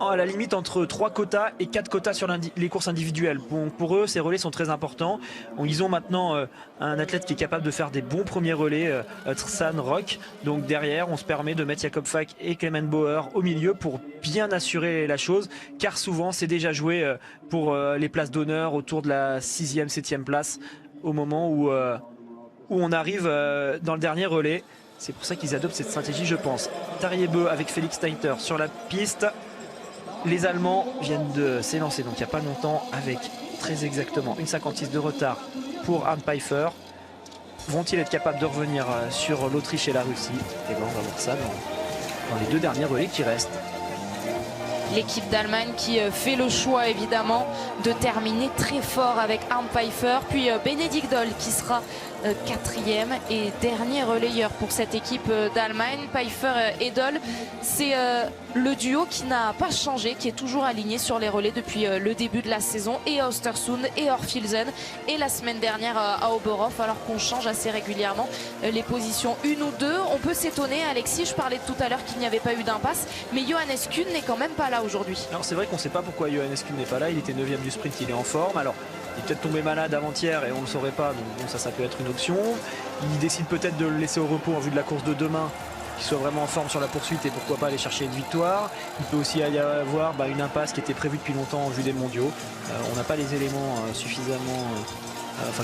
à la limite entre 3 quotas et 4 quotas sur les courses individuelles. Pour eux, ces relais sont très importants. Ils ont maintenant un athlète qui est capable de faire des bons premiers relais, Trstan Rock. Donc derrière, on se permet de mettre Jakob Fak et Klemen Bauer au milieu pour bien assurer la chose, car souvent c'est déjà joué pour les places d'honneur autour de la 6e, 7e place au moment où on arrive dans le dernier relais. C'est pour ça qu'ils adoptent cette stratégie, je pense. Tarjei Bø avec Félix Steiter sur la piste. Les Allemands viennent de s'élancer donc il n'y a pas longtemps avec très exactement 1,56 de retard pour Arne Pfeiffer. Vont-ils être capables de revenir sur l'Autriche et la Russie? Et bien on va voir ça dans les 2 derniers relais qui restent. L'équipe d'Allemagne qui fait le choix évidemment de terminer très fort avec Arne Pfeiffer, puis Benedikt Doll qui sera 4e et dernier relayeur pour cette équipe d'Allemagne. Pfeiffer et Doll, c'est le duo qui n'a pas changé, qui est toujours aligné sur les relais depuis le début de la saison, et à Östersund et Orfilsen et la semaine dernière à Oberhof, alors qu'on change assez régulièrement les positions 1 ou 2. On peut s'étonner, Alexis, je parlais tout à l'heure qu'il n'y avait pas eu d'impasse, mais Johannes Kuhn n'est quand même pas là aujourd'hui. Alors c'est vrai qu'on ne sait pas pourquoi Johannes Kuhn n'est pas là, il était 9e du sprint, il est en forme. Alors il est peut-être tombé malade avant-hier et on ne le saurait pas, donc bon, ça peut être une option. Il décide peut-être de le laisser au repos en vue de la course de demain, qu'il soit vraiment en forme sur la poursuite et pourquoi pas aller chercher une victoire. Il peut aussi y avoir une impasse qui était prévue depuis longtemps en vue des mondiaux. On n'a pas les éléments suffisamment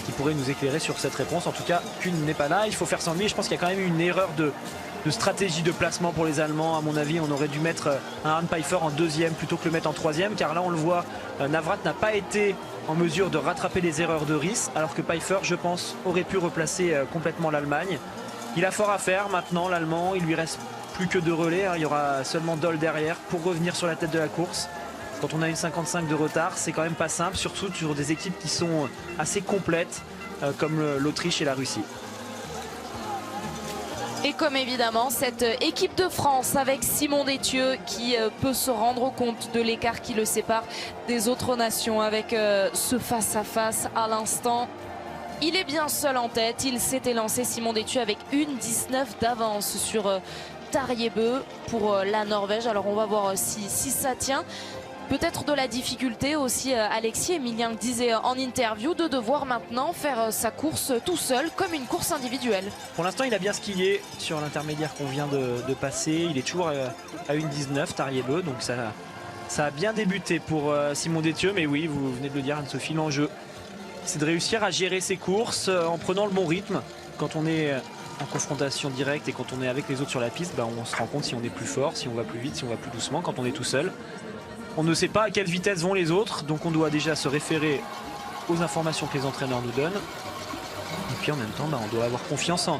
qui pourraient nous éclairer sur cette réponse. En tout cas, Kuhn n'est pas là, il faut faire sans lui. Je pense qu'il y a quand même eu une erreur de stratégie de placement pour les Allemands. À mon avis, on aurait dû mettre un Arne Pfeiffer en deuxième plutôt que le mettre en troisième, car là on le voit, Navrat n'a pas été en mesure de rattraper les erreurs de Ries, alors que Pfeiffer, je pense, aurait pu replacer complètement l'Allemagne. Il a fort à faire maintenant, l'Allemand. Il lui reste plus que 2 relais, hein. Il y aura seulement Doll derrière pour revenir sur la tête de la course. Quand on a une 55 de retard, c'est quand même pas simple, surtout sur des équipes qui sont assez complètes, comme l'Autriche et la Russie. Et comme évidemment cette équipe de France avec Simon Détieux qui peut se rendre compte de l'écart qui le sépare des autres nations avec ce face-à-face à l'instant. Il est bien seul en tête, il s'était lancé Simon Détieux avec une 19 d'avance sur Tarjei Bø pour la Norvège. Alors on va voir si ça tient. Peut-être de la difficulté aussi, Alexis Emilien le disait en interview, de devoir maintenant faire sa course tout seul comme une course individuelle. Pour l'instant il a bien skié sur l'intermédiaire qu'on vient de passer. Il est toujours à une 19 Tarjei Bø, donc ça a bien débuté pour Simon Détieux. Mais oui, vous venez de le dire Anne-Sophie, l'enjeu c'est de réussir à gérer ses courses en prenant le bon rythme. Quand on est en confrontation directe et quand on est avec les autres sur la piste, on se rend compte si on est plus fort, si on va plus vite, si on va plus doucement. Quand on est tout seul, on ne sait pas à quelle vitesse vont les autres, donc on doit déjà se référer aux informations que les entraîneurs nous donnent. Et puis en même temps, on doit avoir confiance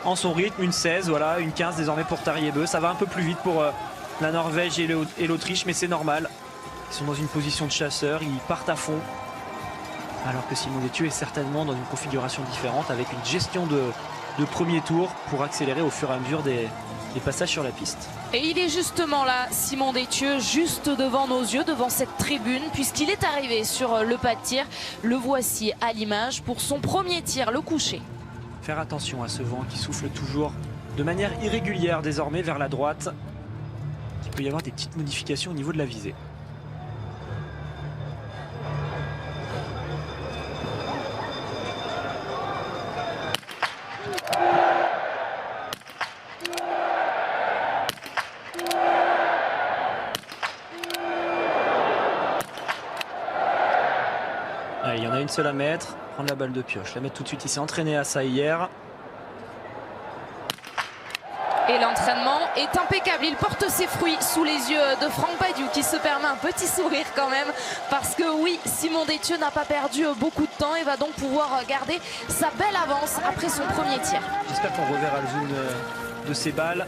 en son rythme. Une 16, voilà, une 15 désormais pour Tarjei Bø. Ça va un peu plus vite pour la Norvège et l'Autriche, mais c'est normal. Ils sont dans une position de chasseur, ils partent à fond. Alors que Simon Détieux est certainement dans une configuration différente avec une gestion de premier tour pour accélérer au fur et à mesure des passages sur la piste. Et il est justement là, Simon Détieux, juste devant nos yeux, devant cette tribune, puisqu'il est arrivé sur le pas de tir. Le voici à l'image pour son premier tir, le coucher. Faire attention à ce vent qui souffle toujours de manière irrégulière désormais vers la droite. Il peut y avoir des petites modifications au niveau de la visée. Allez, il y en a une seule à mettre, prendre la balle de pioche, la mettre tout de suite. Il s'est entraîné à ça hier. Et l'entraînement est impeccable, il porte ses fruits sous les yeux de Franck Badiou qui se permet un petit sourire quand même, parce que oui, Simon Détieux n'a pas perdu beaucoup de temps et va donc pouvoir garder sa belle avance après son premier tir. J'espère qu'on reverra le zoom de ces balles,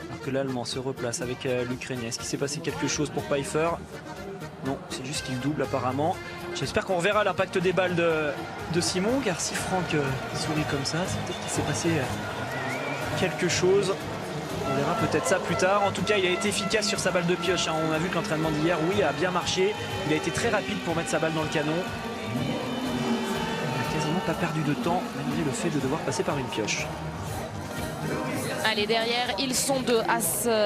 alors que l'Allemand se replace avec l'Ukrainien. Est-ce qu'il s'est passé quelque chose pour Pfeiffer? Non, c'est juste qu'il double apparemment. J'espère qu'on reverra l'impact des balles de Simon, car si Franck sourit comme ça, c'est peut-être qu'il s'est passé quelque chose. On verra peut-être ça plus tard. En tout cas, il a été efficace sur sa balle de pioche. On a vu que l'entraînement d'hier, oui, a bien marché. Il a été très rapide pour mettre sa balle dans le canon. Il n'a quasiment pas perdu de temps, malgré le fait de devoir passer par une pioche. Allez, derrière, ils sont deux à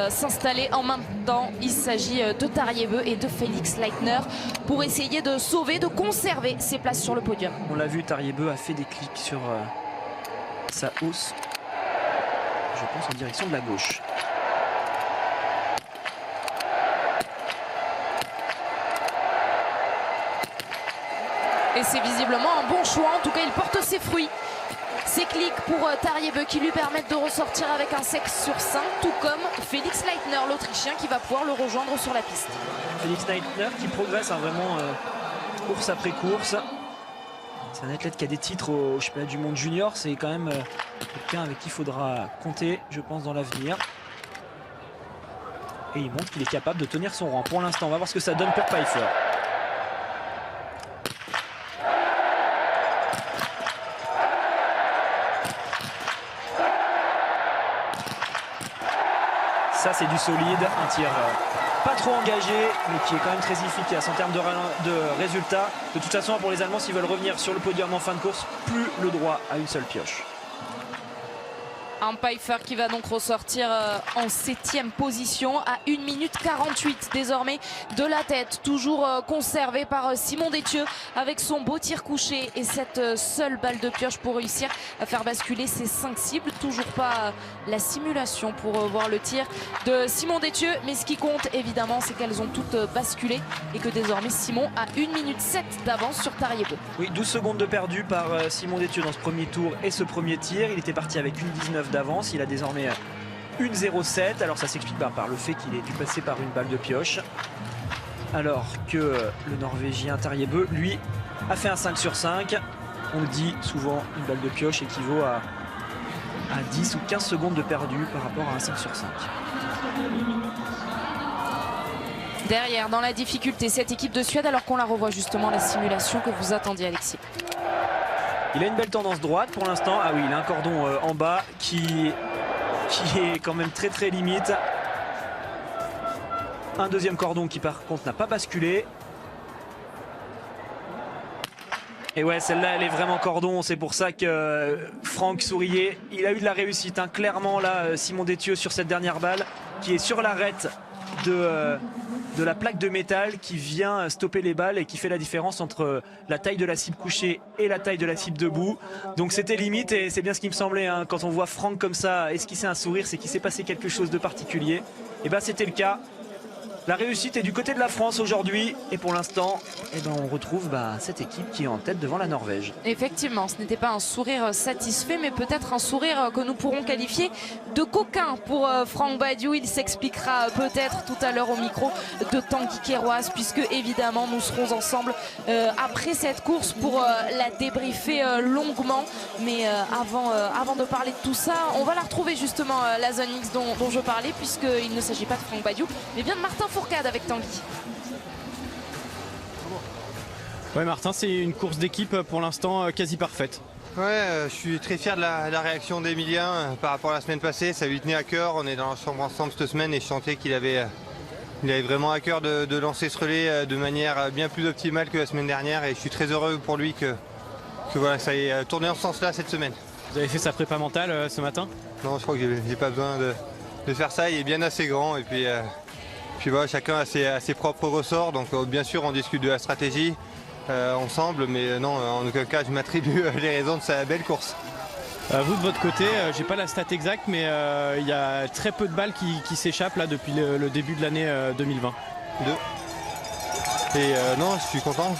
s'installer en même temps. Il s'agit de Tarjei Bø et de Felix Leitner pour essayer de sauver, de conserver ses places sur le podium. On l'a vu, Tarjei Bø a fait des clics sur sa hausse. Je pense en direction de la gauche. Et c'est visiblement un bon choix. En tout cas, il porte ses fruits. Ces clics pour Tarjei Bø qui lui permettent de ressortir avec un 6 sur 5, tout comme Felix Leitner, l'Autrichien, qui va pouvoir le rejoindre sur la piste. Felix Leitner qui progresse vraiment course après course. C'est un athlète qui a des titres au championnat du monde junior. C'est quand même quelqu'un avec qui il faudra compter, je pense, dans l'avenir. Et il montre qu'il est capable de tenir son rang. Pour l'instant, on va voir ce que ça donne pour Pfeiffer. Ça, c'est du solide. Un tir pas trop engagé, mais qui est quand même très efficace en termes de résultats. De toute façon, pour les Allemands, s'ils veulent revenir sur le podium en fin de course, plus le droit à une seule pioche. Un Pfeiffer qui va donc ressortir en 7e position à 1 minute 48 désormais de la tête. Toujours conservé par Simon Détieux avec son beau tir couché et cette seule balle de pioche pour réussir à faire basculer ses 5 cibles. Toujours pas la simulation pour voir le tir de Simon Détieux. Mais ce qui compte évidemment, c'est qu'elles ont toutes basculé et que désormais Simon a 1 minute 7 d'avance sur Tariebeu. Oui, 12 secondes de perdu par Simon Détieux dans ce premier tour et ce premier tir. Il était parti avec 1,19 d'avance, il a désormais 1,07. Alors ça s'explique par le fait qu'il ait dû passer par une balle de pioche, alors que le Norvégien Tariebeu, lui, a fait un 5 sur 5. On le dit souvent, une balle de pioche équivaut à 10 ou 15 secondes de perdu par rapport à un 5 sur 5. Derrière, dans la difficulté, cette équipe de Suède, alors qu'on la revoit justement la simulation que vous attendiez, Alexis. Il a une belle tendance droite pour l'instant. Ah oui, il a un cordon en bas qui est quand même très limite. Un deuxième cordon qui par contre n'a pas basculé. Et ouais, celle-là elle est vraiment cordon, c'est pour ça que Franck souriait. Il a eu de la réussite, hein. Clairement là, Simon Détieux sur cette dernière balle qui est sur l'arête de la plaque de métal qui vient stopper les balles et qui fait la différence entre la taille de la cible couchée et la taille de la cible debout. Donc c'était limite et c'est bien ce qui me semblait, hein. Quand on voit Franck comme ça esquisser un sourire, c'est qu'il s'est passé quelque chose de particulier. Et bien c'était le cas. La réussite est du côté de la France aujourd'hui et pour l'instant on retrouve cette équipe qui est en tête devant la Norvège. Effectivement, ce n'était pas un sourire satisfait mais peut-être un sourire que nous pourrons qualifier de coquin pour Franck Badiou. Il s'expliquera peut-être tout à l'heure au micro de Tanguy Queiroz, puisque évidemment nous serons ensemble après cette course pour la débriefer longuement. Mais avant de parler de tout ça, on va la retrouver justement, la zone mixte dont je parlais, puisqu'il ne s'agit pas de Franck Badiou mais bien de Martin Fourcade avec Tanguy. Ouais Martin, c'est une course d'équipe pour l'instant quasi parfaite. Ouais, je suis très fier de la réaction d'Emilien par rapport à la semaine passée. Ça lui tenait à cœur. On est dans la chambre ensemble cette semaine et je sentais qu'il avait vraiment à cœur de lancer ce relais de manière bien plus optimale que la semaine dernière. Et je suis très heureux pour lui que voilà, ça ait tourné en ce sens-là cette semaine. Vous avez fait sa prépa mentale ce matin? Non, je crois que j'ai pas besoin de faire ça. Il est bien assez grand et puis voilà, chacun a ses propres ressorts. Donc bien sûr, on discute de la stratégie ensemble, mais non, en aucun cas je m'attribue les raisons de sa belle course. Vous de votre côté, j'ai pas la stat exacte, mais il y a très peu de balles qui s'échappent là depuis le début de l'année 2020. Et non, je suis content.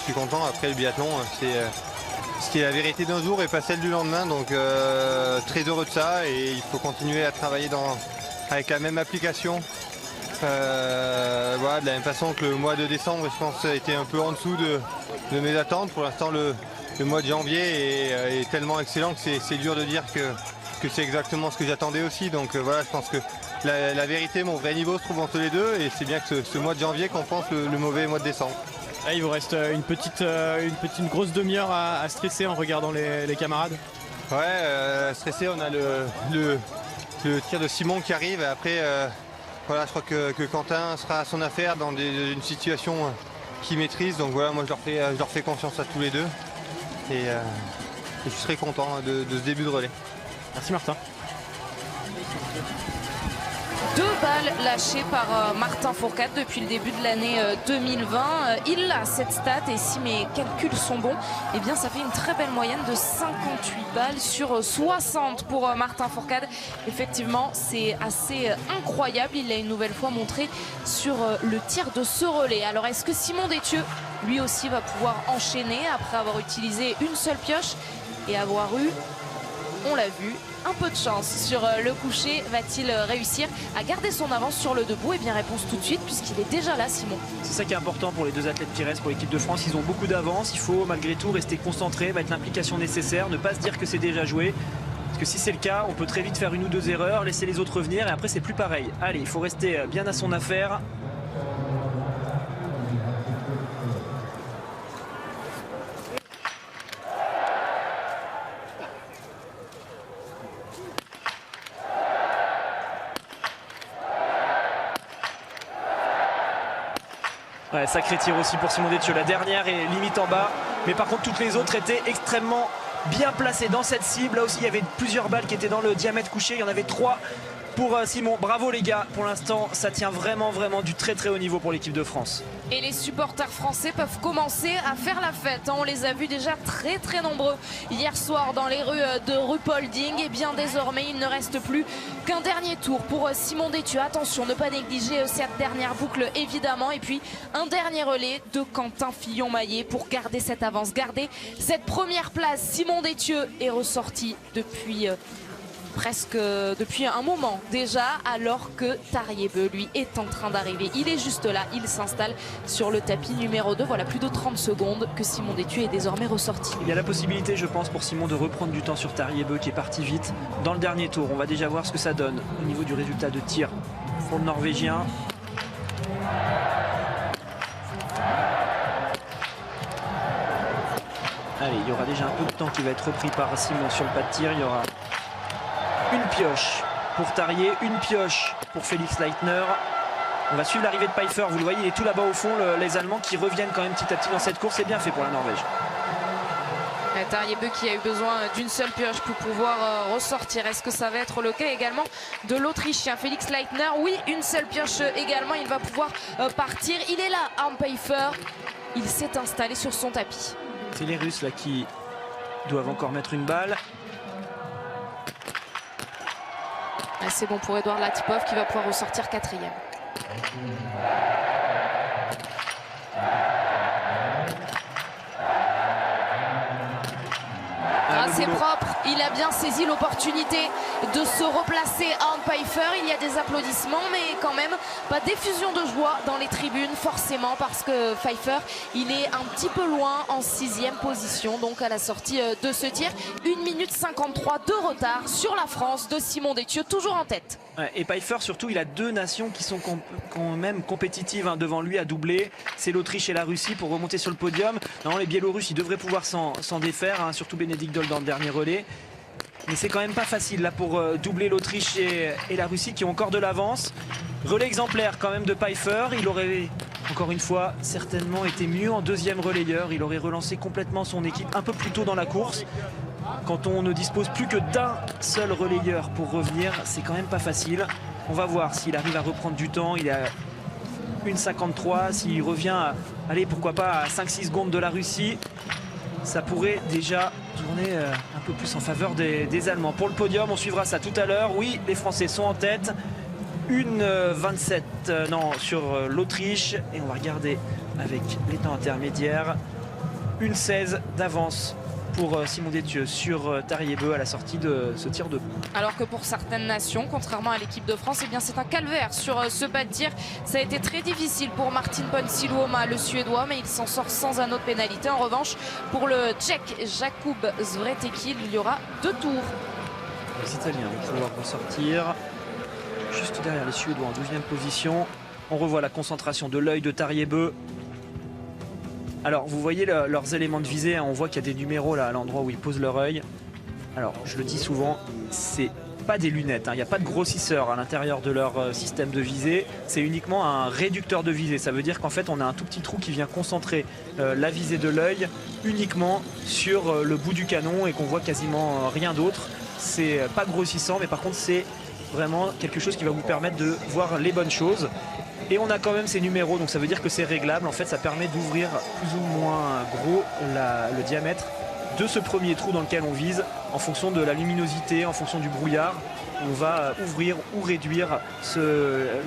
Après le biathlon, c'est ce qui est la vérité d'un jour et pas celle du lendemain. Donc très heureux de ça et il faut continuer à travailler avec la même application. Voilà, de la même façon que le mois de décembre, je pense, a été un peu en dessous de mes attentes. Pour l'instant, le mois de janvier est tellement excellent que c'est dur de dire que c'est exactement ce que j'attendais aussi. Donc voilà, je pense que la vérité, mon vrai niveau se trouve entre les deux et c'est bien que ce mois de janvier compense le mauvais mois de décembre. Là, il vous reste une grosse demi-heure à stresser en regardant les camarades. Ouais, stressé, on a le tir de Simon qui arrive et après... Voilà, je crois que Quentin sera à son affaire dans une situation qu'il maîtrise. Donc voilà, moi je leur fais confiance à tous les deux. Et je serai content de ce début de relais. Merci Martin. 2 balles lâchées par Martin Fourcade depuis le début de l'année 2020. Il a cette stat et si mes calculs sont bons, eh bien ça fait une très belle moyenne de 58 balles sur 60 pour Martin Fourcade. Effectivement, c'est assez incroyable. Il l'a une nouvelle fois montré sur le tir de ce relais. Alors est-ce que Simon Détieux, lui aussi, va pouvoir enchaîner après avoir utilisé une seule pioche et avoir eu, on l'a vu, un peu de chance sur le coucher? Va-t-il réussir à garder son avance sur le debout? Et bien réponse tout de suite puisqu'il est déjà là, Simon. C'est ça qui est important pour les deux athlètes qui restent pour l'équipe de France. Ils ont beaucoup d'avance, il faut malgré tout rester concentré, mettre l'implication nécessaire, ne pas se dire que c'est déjà joué. Parce que si c'est le cas, on peut très vite faire une ou deux erreurs, laisser les autres revenir et après c'est plus pareil. Allez, il faut rester bien à son affaire. Ouais, sacré tir aussi pour Simon Détieux. La dernière est limite en bas, mais par contre toutes les autres étaient extrêmement bien placé dans cette cible. Là aussi, il y avait plusieurs balles qui étaient dans le diamètre couché. Il y en avait 3 pour Simon. Bravo les gars, pour l'instant, ça tient vraiment du très haut niveau pour l'équipe de France. Et les supporters français peuvent commencer à faire la fête. On les a vus déjà très nombreux hier soir dans les rues de Ruhpolding. Et bien désormais, il ne reste plus qu'un dernier tour pour Simon Détieux. Attention, ne pas négliger cette dernière boucle évidemment. Et puis un dernier relais de Quentin Fillon-Maillet pour garder cette avance, garder cette première place. Simon Détieux est ressorti depuis un moment déjà, alors que Tariebeu lui est en train d'arriver. Il est juste là, il s'installe sur le tapis numéro 2. Voilà plus de 30 secondes que Simon Détieux est désormais ressorti. Il y a la possibilité, je pense, pour Simon de reprendre du temps sur Tariebeu qui est parti vite dans le dernier tour. On va déjà voir ce que ça donne au niveau du résultat de tir pour le Norvégien. Allez, il y aura déjà un peu de temps qui va être repris par Simon sur le pas de tir. Il y aura une pioche pour Tarier, une pioche pour Felix Leitner. On va suivre l'arrivée de Pfeiffer. Vous le voyez, il est tout là-bas au fond. Les Allemands qui reviennent quand même petit à petit dans cette course. C'est bien fait pour la Norvège. Tariebeu qui a eu besoin d'une seule pioche pour pouvoir ressortir. Est-ce que ça va être le cas également de l'Autrichien Felix Leitner? Oui, une seule pioche également. Il va pouvoir partir. Il est là, Arne Pfeiffer. Il s'est installé sur son tapis. C'est les Russes là qui doivent encore mettre une balle. C'est bon pour Edouard Latipov qui va pouvoir ressortir 4e. C'est propre, il a bien saisi l'opportunité de se replacer à Arne Pfeiffer. Il y a des applaudissements, mais quand même pas d'effusion de joie dans les tribunes, forcément, parce que Pfeiffer, il est un petit peu loin en 6e position, donc à la sortie de ce tir. 1 minute 53 de retard sur la France de Simon Détieux, toujours en tête. Et Pfeiffer, surtout, il a 2 nations qui sont quand même compétitives devant lui à doubler. C'est l'Autriche et la Russie pour remonter sur le podium. Non, les Biélorusses, ils devraient pouvoir s'en défaire, surtout Bénédicte Doll dans le dernier relais. Mais c'est quand même pas facile là pour doubler l'Autriche et la Russie qui ont encore de l'avance. Relais exemplaire quand même de Pfeiffer. Il aurait encore une fois certainement été mieux en 2e relayeur. Il aurait relancé complètement son équipe un peu plus tôt dans la course. Quand on ne dispose plus que d'un seul relayeur pour revenir, c'est quand même pas facile. On va voir s'il arrive à reprendre du temps. Il a 1,53. S'il revient à, allez, pourquoi pas à 5-6 secondes de la Russie, ça pourrait déjà tourner un peu plus en faveur des Allemands. Pour le podium, on suivra ça tout à l'heure. Oui, les Français sont en tête. 1,27 sur l'Autriche. Et on va regarder avec les temps intermédiaires. 1,16 d'avance pour Simon Détieux sur Tariebeu à la sortie de ce tir de bout. Alors que pour certaines nations, contrairement à l'équipe de France, eh bien c'est un calvaire sur ce pas de tir. Ça a été très difficile pour Martin Ponsiluoma, le Suédois, mais il s'en sort sans un autre pénalité. En revanche, pour le Tchèque Jakub Zvretekil, il y aura 2 tours. Les Italiens vont pouvoir ressortir juste derrière les Suédois en 12e position. On revoit la concentration de l'œil de Tariebeu. Alors vous voyez leurs éléments de visée, on voit qu'il y a des numéros là à l'endroit où ils posent leur œil. Alors je le dis souvent, c'est pas des lunettes, il n'y a pas de grossisseur à l'intérieur de leur système de visée, c'est uniquement un réducteur de visée. Ça veut dire qu'en fait on a un tout petit trou qui vient concentrer la visée de l'œil uniquement sur le bout du canon et qu'on voit quasiment rien d'autre. C'est pas grossissant, mais par contre c'est vraiment quelque chose qui va vous permettre de voir les bonnes choses. Et on a quand même ces numéros, donc ça veut dire que c'est réglable. En fait, ça permet d'ouvrir plus ou moins gros le diamètre de ce premier trou dans lequel on vise en fonction de la luminosité, en fonction du brouillard. On va ouvrir ou réduire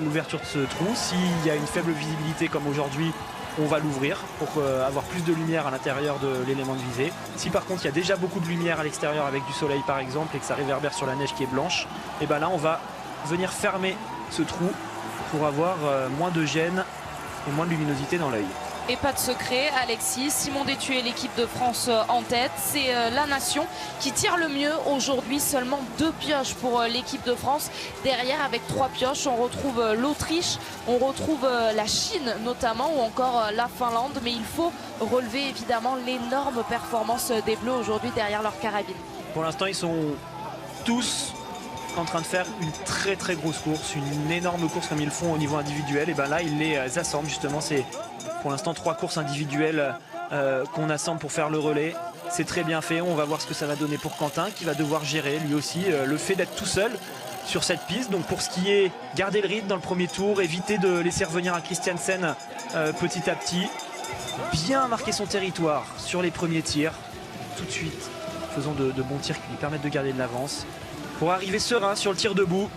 l'ouverture de ce trou. S'il y a une faible visibilité comme aujourd'hui, on va l'ouvrir pour avoir plus de lumière à l'intérieur de l'élément de visée. Si par contre il y a déjà beaucoup de lumière à l'extérieur avec du soleil par exemple et que ça réverbère sur la neige qui est blanche, et ben là on va venir fermer ce trou pour avoir moins de gêne et moins de luminosité dans l'œil. Et pas de secret, Alexis, Simon Détieux et l'équipe de France en tête. C'est la nation qui tire le mieux aujourd'hui. Seulement 2 pioches pour l'équipe de France. Derrière, avec 3 pioches, on retrouve l'Autriche, on retrouve la Chine notamment, ou encore la Finlande. Mais il faut relever évidemment l'énorme performance des Bleus aujourd'hui derrière leur carabine. Pour l'instant, ils sont tous en train de faire une très grosse course, une énorme course comme ils le font au niveau individuel. Et ben là, ils les assemblent justement. C'est pour l'instant 3 courses individuelles qu'on assemble pour faire le relais. c'est très bien fait. On va voir ce que ça va donner pour Quentin, qui va devoir gérer lui aussi le fait d'être tout seul sur cette piste. Donc pour ce qui est garder le rythme dans le premier tour, éviter de laisser revenir un Christiansen petit à petit, bien marquer son territoire sur les premiers tirs, tout de suite faisant de bons tirs qui lui permettent de garder de l'avance pour arriver serein sur le tir debout,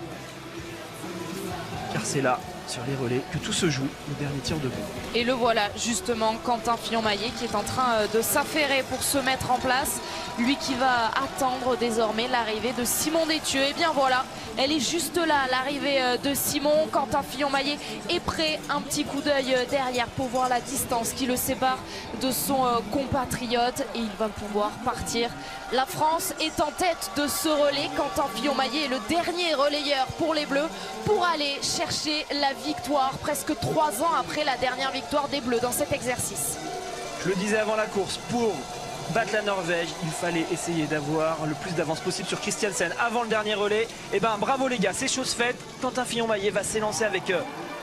car c'est là sur les relais que tout se joue, le dernier tir debout. Et le voilà justement, Quentin Fillon-Maillet qui est en train de s'affairer pour se mettre en place. Lui qui va attendre désormais l'arrivée de Simon Détieux. Et bien voilà, elle est juste là, l'arrivée de Simon. Quentin Fillon-Maillet est prêt, un petit coup d'œil derrière pour voir la distance qui le sépare de son compatriote. Et il va pouvoir partir. La France est en tête de ce relais. Quentin Fillon-Maillet est le dernier relayeur pour les Bleus pour aller chercher la victoire presque 3 ans après la dernière victoire des Bleus dans cet exercice. Je le disais avant la course, pour battre la Norvège, il fallait essayer d'avoir le plus d'avance possible sur Christiansen avant le dernier relais. Et ben bravo les gars, c'est chose faite. Quentin Fillon-Maillet va s'élancer avec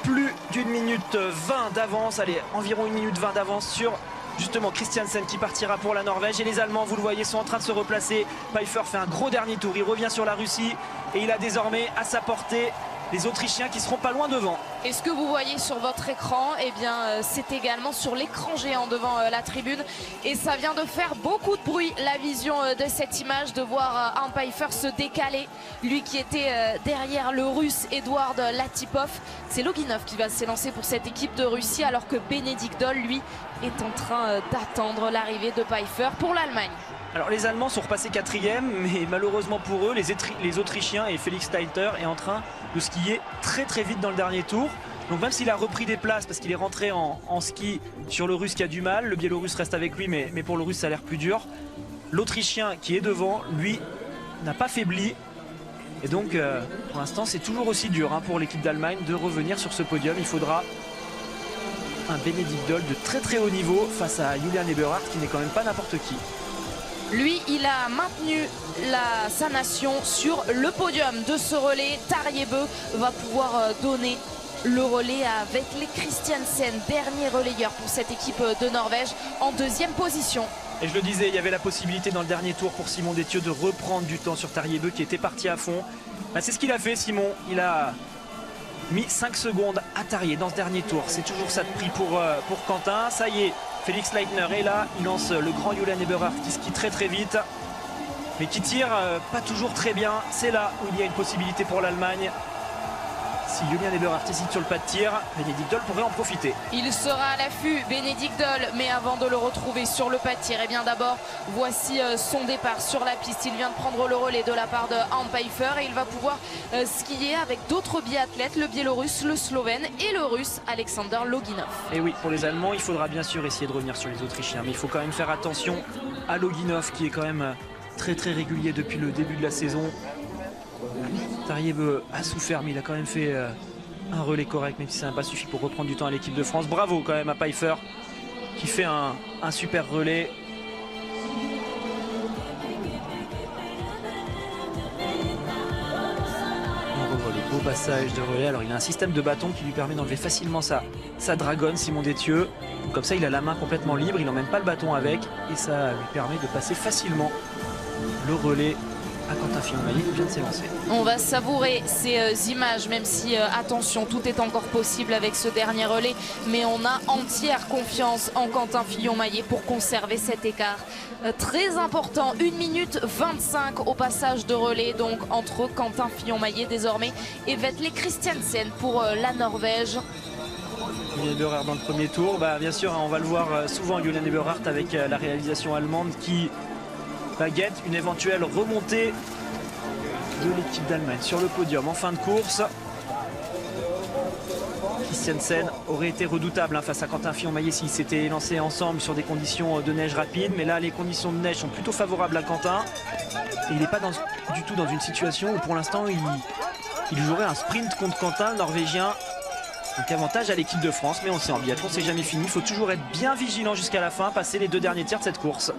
plus d'1 minute 20 d'avance, allez, environ 1 minute 20 d'avance sur justement Christiansen qui partira pour la Norvège. Et les Allemands, vous le voyez, sont en train de se replacer. Pfeiffer fait un gros dernier tour, il revient sur la Russie et il a désormais à sa portée les Autrichiens qui seront pas loin devant. Et ce que vous voyez sur votre écran, eh bien, c'est également sur l'écran géant devant la tribune. Et ça vient de faire beaucoup de bruit, la vision de cette image, de voir Arnd Pfeiffer se décaler. Lui qui était derrière le Russe Eduard Latipov. C'est Loginov qui va s'élancer pour cette équipe de Russie, alors que Benedikt Doll, lui, est en train d'attendre l'arrivée de Pfeiffer pour l'Allemagne. Alors les Allemands sont repassés 4e, mais malheureusement pour eux, les Autrichiens et Felix Steiter est en train de skier très très vite dans le dernier tour. Donc même s'il a repris des places parce qu'il est rentré en ski sur le Russe qui a du mal, le Biélorusse reste avec lui, mais pour le Russe ça a l'air plus dur. L'Autrichien qui est devant, lui, n'a pas faibli. Et donc pour l'instant c'est toujours aussi dur pour l'équipe d'Allemagne de revenir sur ce podium. Il faudra un Benedikt Doll de très très haut niveau face à Julian Eberhardt qui n'est quand même pas n'importe qui. Lui, il a maintenu sa nation sur le podium de ce relais. Tarjei Bø va pouvoir donner le relais avec les Christiansen, dernier relayeur pour cette équipe de Norvège, en 2e position. Et je le disais, il y avait la possibilité dans le dernier tour pour Simon Détieux de reprendre du temps sur Tarjei Bø qui était parti à fond. C'est ce qu'il a fait, Simon. Il a mis 5 secondes à Tarjei dans ce dernier tour. C'est toujours ça de prix pour Quentin. Ça y est, Felix Leitner est là. Il lance le grand Julian Eberhardt qui skie très très vite, mais qui tire pas toujours très bien. C'est là où il y a une possibilité pour l'Allemagne. Si Julian Eberhardt hésite sur le pas de tir, Benedikt Doll pourrait en profiter. Il sera à l'affût, Benedikt Doll, mais avant de le retrouver sur le pas de tir, et bien d'abord, voici son départ sur la piste. Il vient de prendre le relais de la part de Arnd Pfeiffer et il va pouvoir skier avec d'autres biathlètes, le Biélorusse, le Slovène et le Russe Alexander Loginov. Et oui, pour les Allemands, il faudra bien sûr essayer de revenir sur les Autrichiens, mais il faut quand même faire attention à Loginov qui est quand même très très régulier depuis le début de la saison. Tarjei Bø a souffert, mais il a quand même fait un relais correct, même si ça n'a pas suffi pour reprendre du temps à l'équipe de France. Bravo quand même à Pfeiffer qui fait un super relais. On revoit le beau passage de relais. Alors il a un système de bâton qui lui permet d'enlever facilement sa dragonne, Simon Détieux. Comme ça il a la main complètement libre, il n'emmène pas le bâton avec et ça lui permet de passer facilement le relais à Quentin Fillon-Maillet qui vient de s'élancer. On va savourer ces images, même si, attention, tout est encore possible avec ce dernier relais, mais on a entière confiance en Quentin Fillon-Maillet pour conserver cet écart. Très important, 1 minute 25 au passage de relais, donc entre Quentin Fillon-Maillet désormais et Vetle Christiansen pour la Norvège. Julian Eberhardt dans le premier tour, bien sûr, on va le voir souvent, Julian Eberhardt, avec la réalisation allemande qui guette une éventuelle remontée de l'équipe d'Allemagne sur le podium en fin de course. Christiansen aurait été redoutable face à Quentin Fillon-Maillet s'ils s'étaient lancés ensemble sur des conditions de neige rapide, mais là les conditions de neige sont plutôt favorables à Quentin et il n'est pas du tout dans une situation où pour l'instant il jouerait un sprint contre Quentin, le Norvégien. Donc avantage à l'équipe de France, mais on sait en biathlon c'est jamais fini, il faut toujours être bien vigilant jusqu'à la fin, passer les 2 derniers tirs de cette course.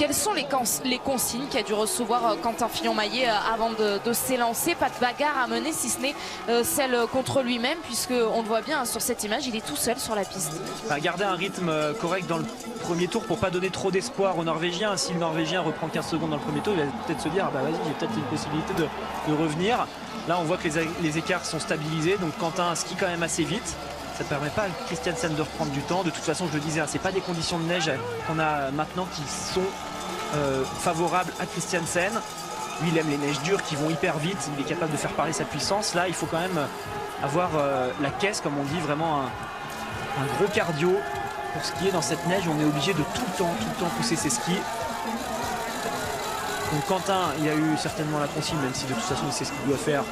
Quelles sont les consignes qu'a dû recevoir Quentin Fillon-Maillet avant de s'élancer? Pas de bagarre à mener, si ce n'est celle contre lui-même, puisqu'on le voit bien sur cette image, il est tout seul sur la piste. Garder un rythme correct dans le premier tour pour pas donner trop d'espoir aux Norvégiens. Si le Norvégien reprend 15 secondes dans le premier tour, il va peut-être se dire ah bah vas-y, j'ai peut-être une possibilité de revenir. Là on voit que les écarts sont stabilisés, donc Quentin skie quand même assez vite. Ça ne permet pas à Christiansen de reprendre du temps. De toute façon, je le disais, c'est pas des conditions de neige qu'on a maintenant qui sont favorables à Christiansen. Lui, il aime les neiges dures qui vont hyper vite. Il est capable de faire parler sa puissance. Là, il faut quand même avoir la caisse, comme on dit, vraiment un gros cardio pour skier dans cette neige. On est obligé de tout le temps pousser ses skis. Donc Quentin, il a eu certainement la consigne, même si de toute façon il sait ce qu'il doit faire,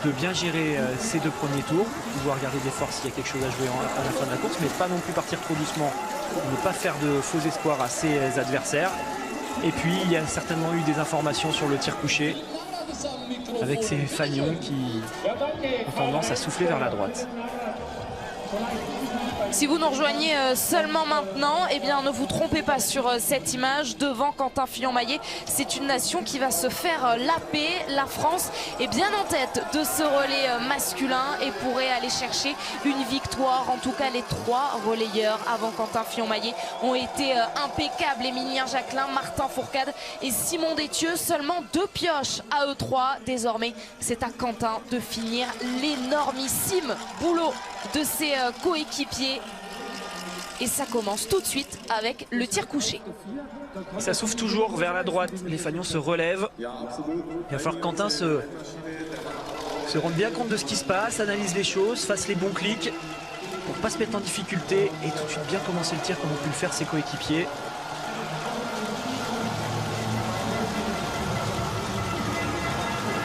de bien gérer ses 2 premiers tours, pour pouvoir garder des forces s'il y a quelque chose à jouer à la fin de la course, mais pas non plus partir trop doucement, ne pas faire de faux espoirs à ses adversaires. Et puis il y a certainement eu des informations sur le tir couché, avec ces fanions qui ont tendance à souffler vers la droite. Si vous nous rejoignez seulement maintenant, eh bien ne vous trompez pas sur cette image. Devant Quentin Fillon-Maillet, c'est une nation qui va se faire laper. La France est bien en tête de ce relais masculin et pourrait aller chercher une victoire. En tout cas, les 3 relayeurs avant Quentin Fillon-Maillet ont été impeccables. Émilien Jacquelin, Martin Fourcade et Simon Détieux. Seulement 2 pioches à eux 3. Désormais, c'est à Quentin de finir l'énormissime boulot de ses coéquipiers. Et ça commence tout de suite avec le tir couché. Ça souffle toujours vers la droite, les fanions se relèvent. Il va falloir que Quentin se rende bien compte de ce qui se passe, analyse les choses, fasse les bons clics pour ne pas se mettre en difficulté et tout de suite bien commencer le tir comme ont pu le faire ses coéquipiers.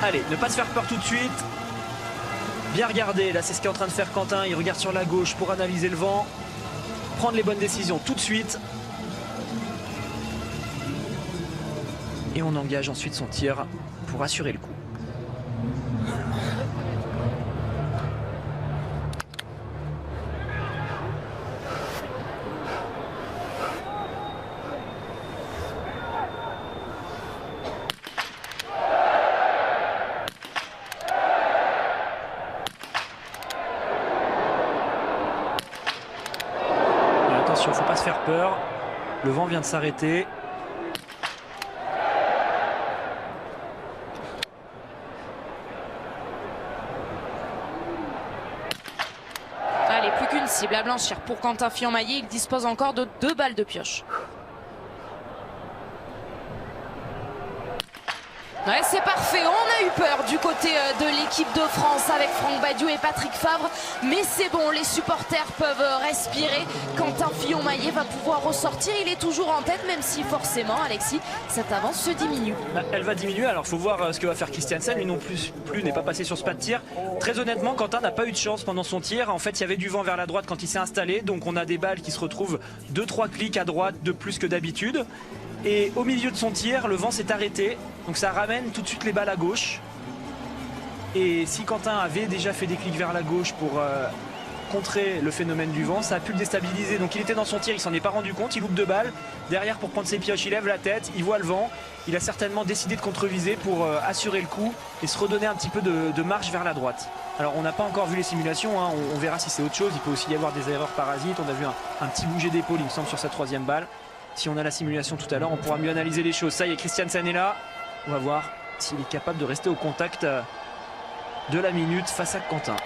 Allez, ne pas se faire peur tout de suite. Bien regarder, là c'est ce qu'est en train de faire Quentin, il regarde sur la gauche pour analyser le vent, prendre les bonnes décisions tout de suite. Et on engage ensuite son tir pour assurer le coup. Il ne faut pas se faire peur. Le vent vient de s'arrêter. Allez, plus qu'une cible à blanchir pour Quentin Fillon-Maillet. Il dispose encore de 2 balles de pioche. Ouais, c'est parfait, on a eu peur du côté de l'équipe de France avec Franck Badiou et Patrick Favre, mais c'est bon, les supporters peuvent respirer. Quentin Fillon-Maillet va pouvoir ressortir, il est toujours en tête, même si forcément, Alexis, cette avance se diminue. Elle va diminuer, alors il faut voir ce que va faire Christiansen. Lui non plus n'est pas passé sur ce pas de tir. Très honnêtement, Quentin n'a pas eu de chance pendant son tir. En fait, il y avait du vent vers la droite quand il s'est installé, donc on a des balles qui se retrouvent 2-3 clics à droite de plus que d'habitude. Et au milieu de son tir, le vent s'est arrêté, donc ça ramène tout de suite les balles à gauche. Et si Quentin avait déjà fait des clics vers la gauche pour contrer le phénomène du vent, ça a pu le déstabiliser. Donc il était dans son tir, il s'en est pas rendu compte, il loupe 2 balles. Derrière, pour prendre ses pioches, il lève la tête, il voit le vent. Il a certainement décidé de contreviser pour assurer le coup et se redonner un petit peu de marche vers la droite. Alors on n'a pas encore vu les simulations, hein. On verra si c'est autre chose. Il peut aussi y avoir des erreurs parasites. On a vu un petit bouger d'épaule, il me semble, sur sa 3e balle. Si on a la simulation tout à l'heure, on pourra mieux analyser les choses. Ça y est, Christiansen est là. On va voir s'il est capable de rester au contact de la minute face à Quentin.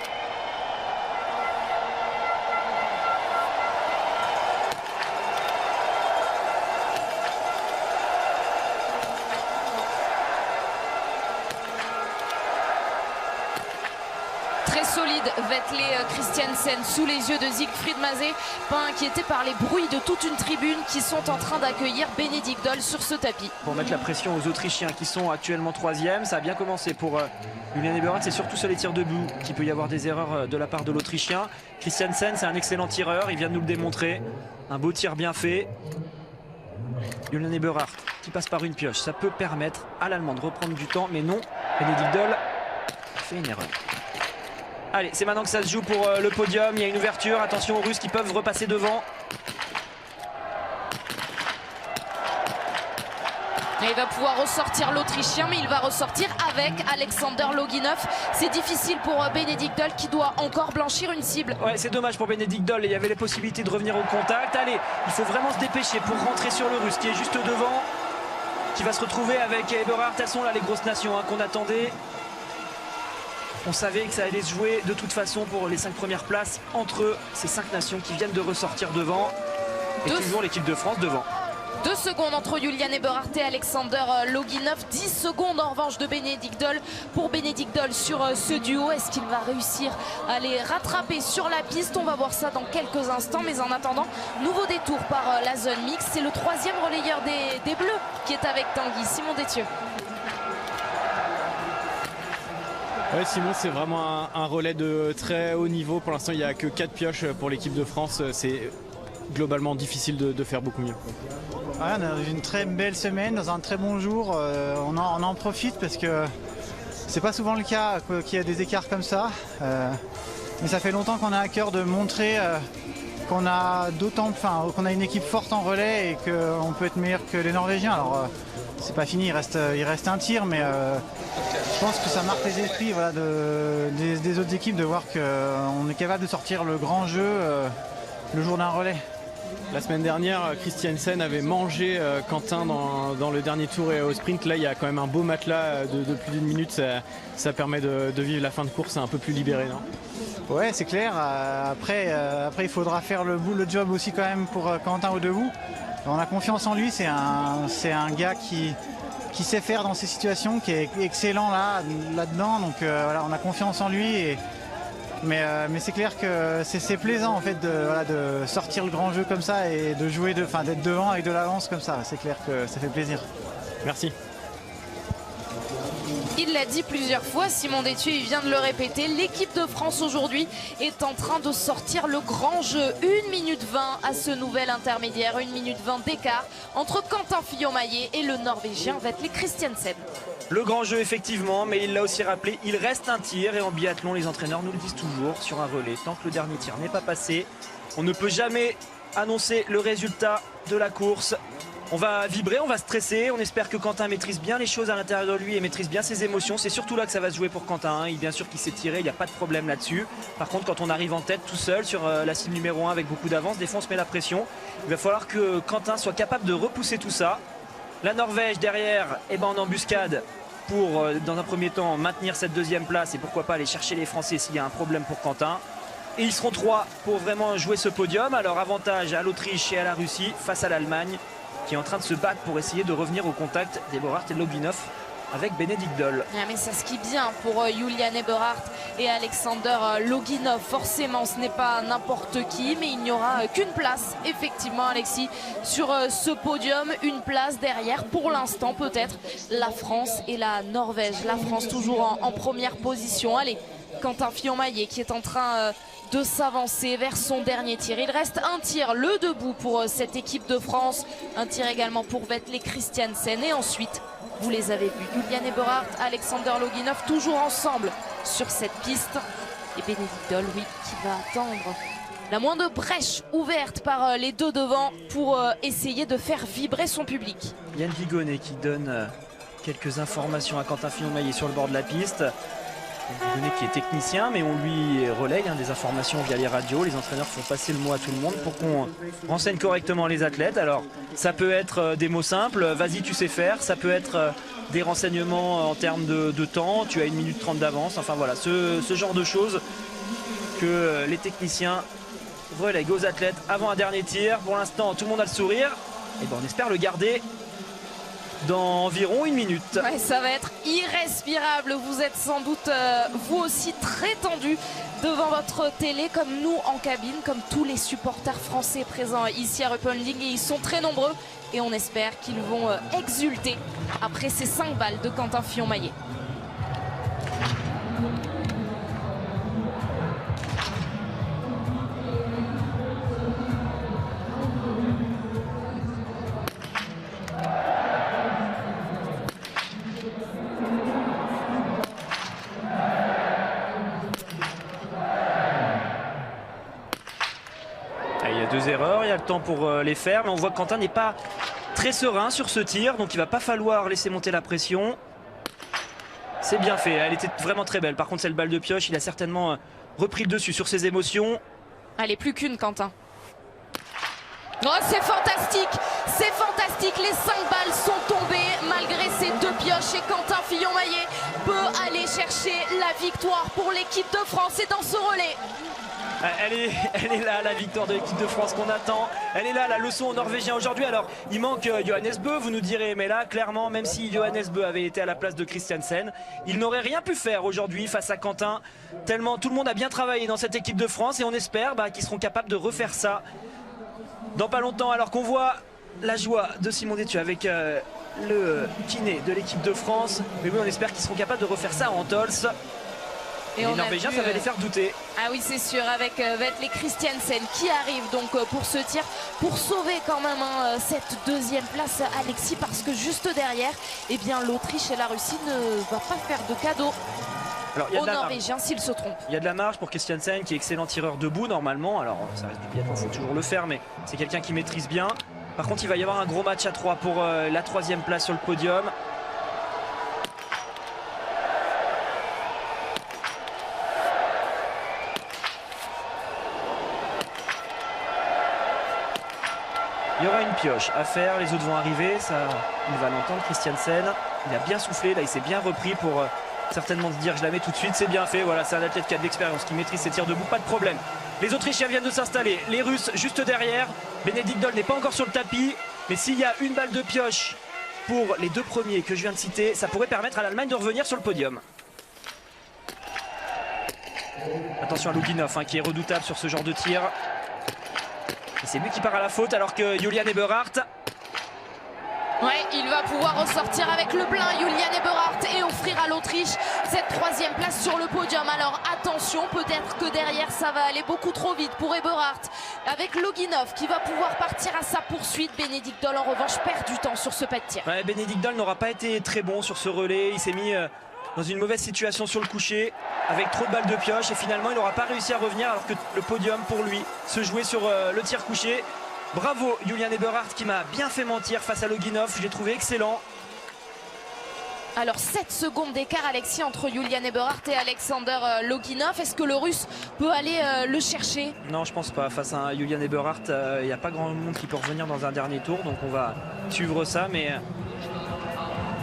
Très solide, Vetley Christiansen sous les yeux de Siegfried Mazet, pas inquiété par les bruits de toute une tribune qui sont en train d'accueillir Bénédicte Doll sur ce tapis. Pour mettre la pression aux Autrichiens qui sont actuellement 3e, ça a bien commencé pour Julian Eberhardt. C'est surtout sur les tirs debout qu'il peut y avoir des erreurs de la part de l'Autrichien. Christiansen, c'est un excellent tireur, il vient de nous le démontrer. Un beau tir bien fait. Julian Eberhardt qui passe par une pioche, ça peut permettre à l'Allemand de reprendre du temps, mais non, Bénédicte Doll fait une erreur. Allez, c'est maintenant que ça se joue pour le podium. Il y a une ouverture. Attention aux Russes qui peuvent repasser devant. Et il va pouvoir ressortir l'Autrichien, mais il va ressortir avec Alexander Loginov. C'est difficile pour Bénédicte Doll qui doit encore blanchir une cible. Ouais, c'est dommage pour Bénédicte Doll. Il y avait les possibilités de revenir au contact. Allez, il faut vraiment se dépêcher pour rentrer sur le Russe qui est juste devant, qui va se retrouver avec Eberhard. Elles sont là les grosses nations qu'on attendait. On savait que ça allait se jouer de toute façon pour les 5 premières places entre ces 5 nations qui viennent de ressortir devant. Et toujours l'équipe de France devant. 2 secondes entre Julian Eberhard et Alexander Loginov. 10 secondes en revanche de Bénédicte Doll pour Bénédicte Doll sur ce duo. Est-ce qu'il va réussir à les rattraper sur la piste? On va voir ça dans quelques instants. Mais en attendant, nouveau détour par la zone mixte. C'est le 3e relayeur des Bleus qui est avec Tanguy, Simon Détieux. Ouais, Simon, c'est vraiment un relais de très haut niveau. Pour l'instant, il n'y a que 4 pioches pour l'équipe de France. C'est globalement difficile de faire beaucoup mieux. Ouais, on a une très belle semaine, dans un très bon jour. On en profite parce que c'est pas souvent le cas qu'il y a des écarts comme ça. Mais ça fait longtemps qu'on a à cœur de montrer qu'on a qu'on a une équipe forte en relais et qu'on peut être meilleur que les Norvégiens. Alors c'est pas fini, il reste un tir, mais je pense que ça marque les esprits des autres équipes de voir qu'on est capable de sortir le grand jeu le jour d'un relais. La semaine dernière, Christiansen avait mangé Quentin dans le dernier tour et au sprint. Là, il y a quand même un beau matelas de plus d'1 minute. Ça permet de vivre la fin de course un peu plus libéré, non? Ouais, c'est clair. Après, il faudra faire le job aussi quand même pour Quentin au debout. On a confiance en lui. C'est un gars qui sait faire dans ces situations, qui est excellent là-dedans. Donc voilà, on a confiance en lui. Mais c'est clair que c'est plaisant en fait de sortir le grand jeu comme ça et de jouer, d'être devant avec de l'avance comme ça. C'est clair que ça fait plaisir. Merci. Il l'a dit plusieurs fois, Simon Détieux, il vient de le répéter. L'équipe de France aujourd'hui est en train de sortir le grand jeu. 1 minute 20 à ce nouvel intermédiaire, 1 minute 20 d'écart entre Quentin Fillon-Maillet et le Norvégien Vetle Christiansen. Le grand jeu effectivement, mais il l'a aussi rappelé, il reste un tir et en biathlon les entraîneurs nous le disent toujours sur un relais. Tant que le dernier tir n'est pas passé, on ne peut jamais annoncer le résultat de la course. On va vibrer, on va stresser, on espère que Quentin maîtrise bien les choses à l'intérieur de lui et maîtrise bien ses émotions. C'est surtout là que ça va se jouer pour Quentin. Bien sûr qu'il s'est tiré, il n'y a pas de problème là-dessus. Par contre, quand on arrive en tête tout seul sur la cible numéro 1 avec beaucoup d'avance, des fois on se met la pression. Il va falloir que Quentin soit capable de repousser tout ça. La Norvège derrière, en embuscade pour, dans un premier temps, maintenir cette 2e place et pourquoi pas aller chercher les Français s'il y a un problème pour Quentin. Et ils seront 3 pour vraiment jouer ce podium. Alors avantage à l'Autriche et à la Russie face à l'Allemagne, qui est en train de se battre pour essayer de revenir au contact d'Eberhard et Loginov avec Bénédicte Doll. Mais ça skie bien pour Julian Eberhard et Alexander Loginov. Forcément, ce n'est pas n'importe qui, mais il n'y aura qu'une place, effectivement, Alexis, sur ce podium. Une place derrière, pour l'instant, peut-être, la France et la Norvège. La France toujours en première position. Allez, Quentin Fillon-Maillet qui est en train de s'avancer vers son dernier tir. Il reste un tir, le debout pour cette équipe de France. Un tir également pour Vetle Christiansen. Et ensuite, vous les avez vus, Julian Eberhard, Alexander Loginov, toujours ensemble sur cette piste. Et Bénédicte Doll, oui, qui va attendre la moindre brèche ouverte par les deux devant pour essayer de faire vibrer son public. Yann Vigonnet qui donne quelques informations à Quentin Fillon-Maillet sur le bord de la piste. Vigonnet qui est technicien, mais on lui relaye des informations via les radios. Les entraîneurs font passer le mot à tout le monde pour qu'on renseigne correctement les athlètes. Alors ça peut être des mots simples, vas-y tu sais faire, ça peut être des renseignements en termes de temps, tu as 1 minute 30 d'avance, enfin voilà, ce genre de choses que les techniciens relèguent aux athlètes avant un dernier tir. Pour l'instant tout le monde a le sourire, et on espère le garder dans environ 1 minute. Ouais, ça va être irrespirable. Vous êtes sans doute vous aussi très tendu devant votre télé, comme nous en cabine, comme tous les supporters français présents ici à Ruhpolding, et ils sont très nombreux et on espère qu'ils vont exulter après ces 5 balles de Quentin Fillon-Maillet. Il y a 2 erreurs, il y a le temps pour les faire, mais on voit que Quentin n'est pas très serein sur ce tir, donc il va pas falloir laisser monter la pression. C'est bien fait, elle était vraiment très belle. Par contre, cette balle de pioche, il a certainement repris le dessus sur ses émotions. Allez, plus qu'une, Quentin. Oh, c'est fantastique, c'est fantastique. Les 5 balles sont tombées malgré ces 2 pioches et Quentin Fillon-Maillet peut aller chercher la victoire pour l'équipe de France et dans ce relais. Elle est là, la victoire de l'équipe de France qu'on attend. Elle est là, la leçon aux Norvégiens aujourd'hui. Alors, il manque Johannes Bø, vous nous direz. Mais là, clairement, même si Johannes Bø avait été à la place de Christiansen, il n'aurait rien pu faire aujourd'hui face à Quentin. Tellement tout le monde a bien travaillé dans cette équipe de France. Et on espère qu'ils seront capables de refaire ça dans pas longtemps. Alors qu'on voit la joie de Simon Détieux avec le kiné de l'équipe de France. Mais oui, on espère qu'ils seront capables de refaire ça en Tols. Et les Norvégiens, ça va les faire douter. Ah oui, c'est sûr, avec Vetle Christiansen qui arrive donc pour ce tir, pour sauver quand même cette 2e place, Alexis, parce que juste derrière, eh bien l'Autriche et la Russie ne va pas faire de cadeau aux Norvégiens s'ils se trompent. Il y a de la marge pour Christiansen qui est excellent tireur debout normalement. Alors ça reste du biathlon, il faut toujours le faire, mais c'est quelqu'un qui maîtrise bien. Par contre, il va y avoir un gros match à 3 pour la 3e place sur le podium. Il y aura une pioche à faire, les autres vont arriver, ça, il va l'entendre, Christiansen. Il a bien soufflé, là il s'est bien repris pour certainement se dire je la mets tout de suite, c'est bien fait, voilà, c'est un athlète qui a de l'expérience, qui maîtrise ses tirs debout, pas de problème. Les Autrichiens viennent de s'installer, les Russes juste derrière, Benedikt Doll n'est pas encore sur le tapis, mais s'il y a une balle de pioche pour les 2 premiers que je viens de citer, ça pourrait permettre à l'Allemagne de revenir sur le podium. Attention à Luginov qui est redoutable sur ce genre de tir. C'est lui qui part à la faute alors que Julian Eberhardt. Ouais, il va pouvoir ressortir avec le plein, Julian Eberhardt, et offrir à l'Autriche cette 3e place sur le podium. Alors attention, peut-être que derrière ça va aller beaucoup trop vite pour Eberhardt. Avec Luginov qui va pouvoir partir à sa poursuite. Benedikt Doll en revanche perd du temps sur ce pas de tir. Ouais, Benedikt Doll n'aura pas été très bon sur ce relais. Il s'est mis dans une mauvaise situation sur le coucher avec trop de balles de pioche et finalement il n'aura pas réussi à revenir alors que le podium pour lui se jouait sur le tir couché. Bravo Julian Eberhardt qui m'a bien fait mentir face à Luginov, je l'ai trouvé excellent. Alors 7 secondes d'écart, Alexis, entre Julian Eberhardt et Alexander Luginov. Est-ce que le Russe peut aller le chercher? Non, je pense pas. Face à Julian Eberhardt, il n'y a pas grand monde qui peut revenir dans un dernier tour, donc on va suivre ça, mais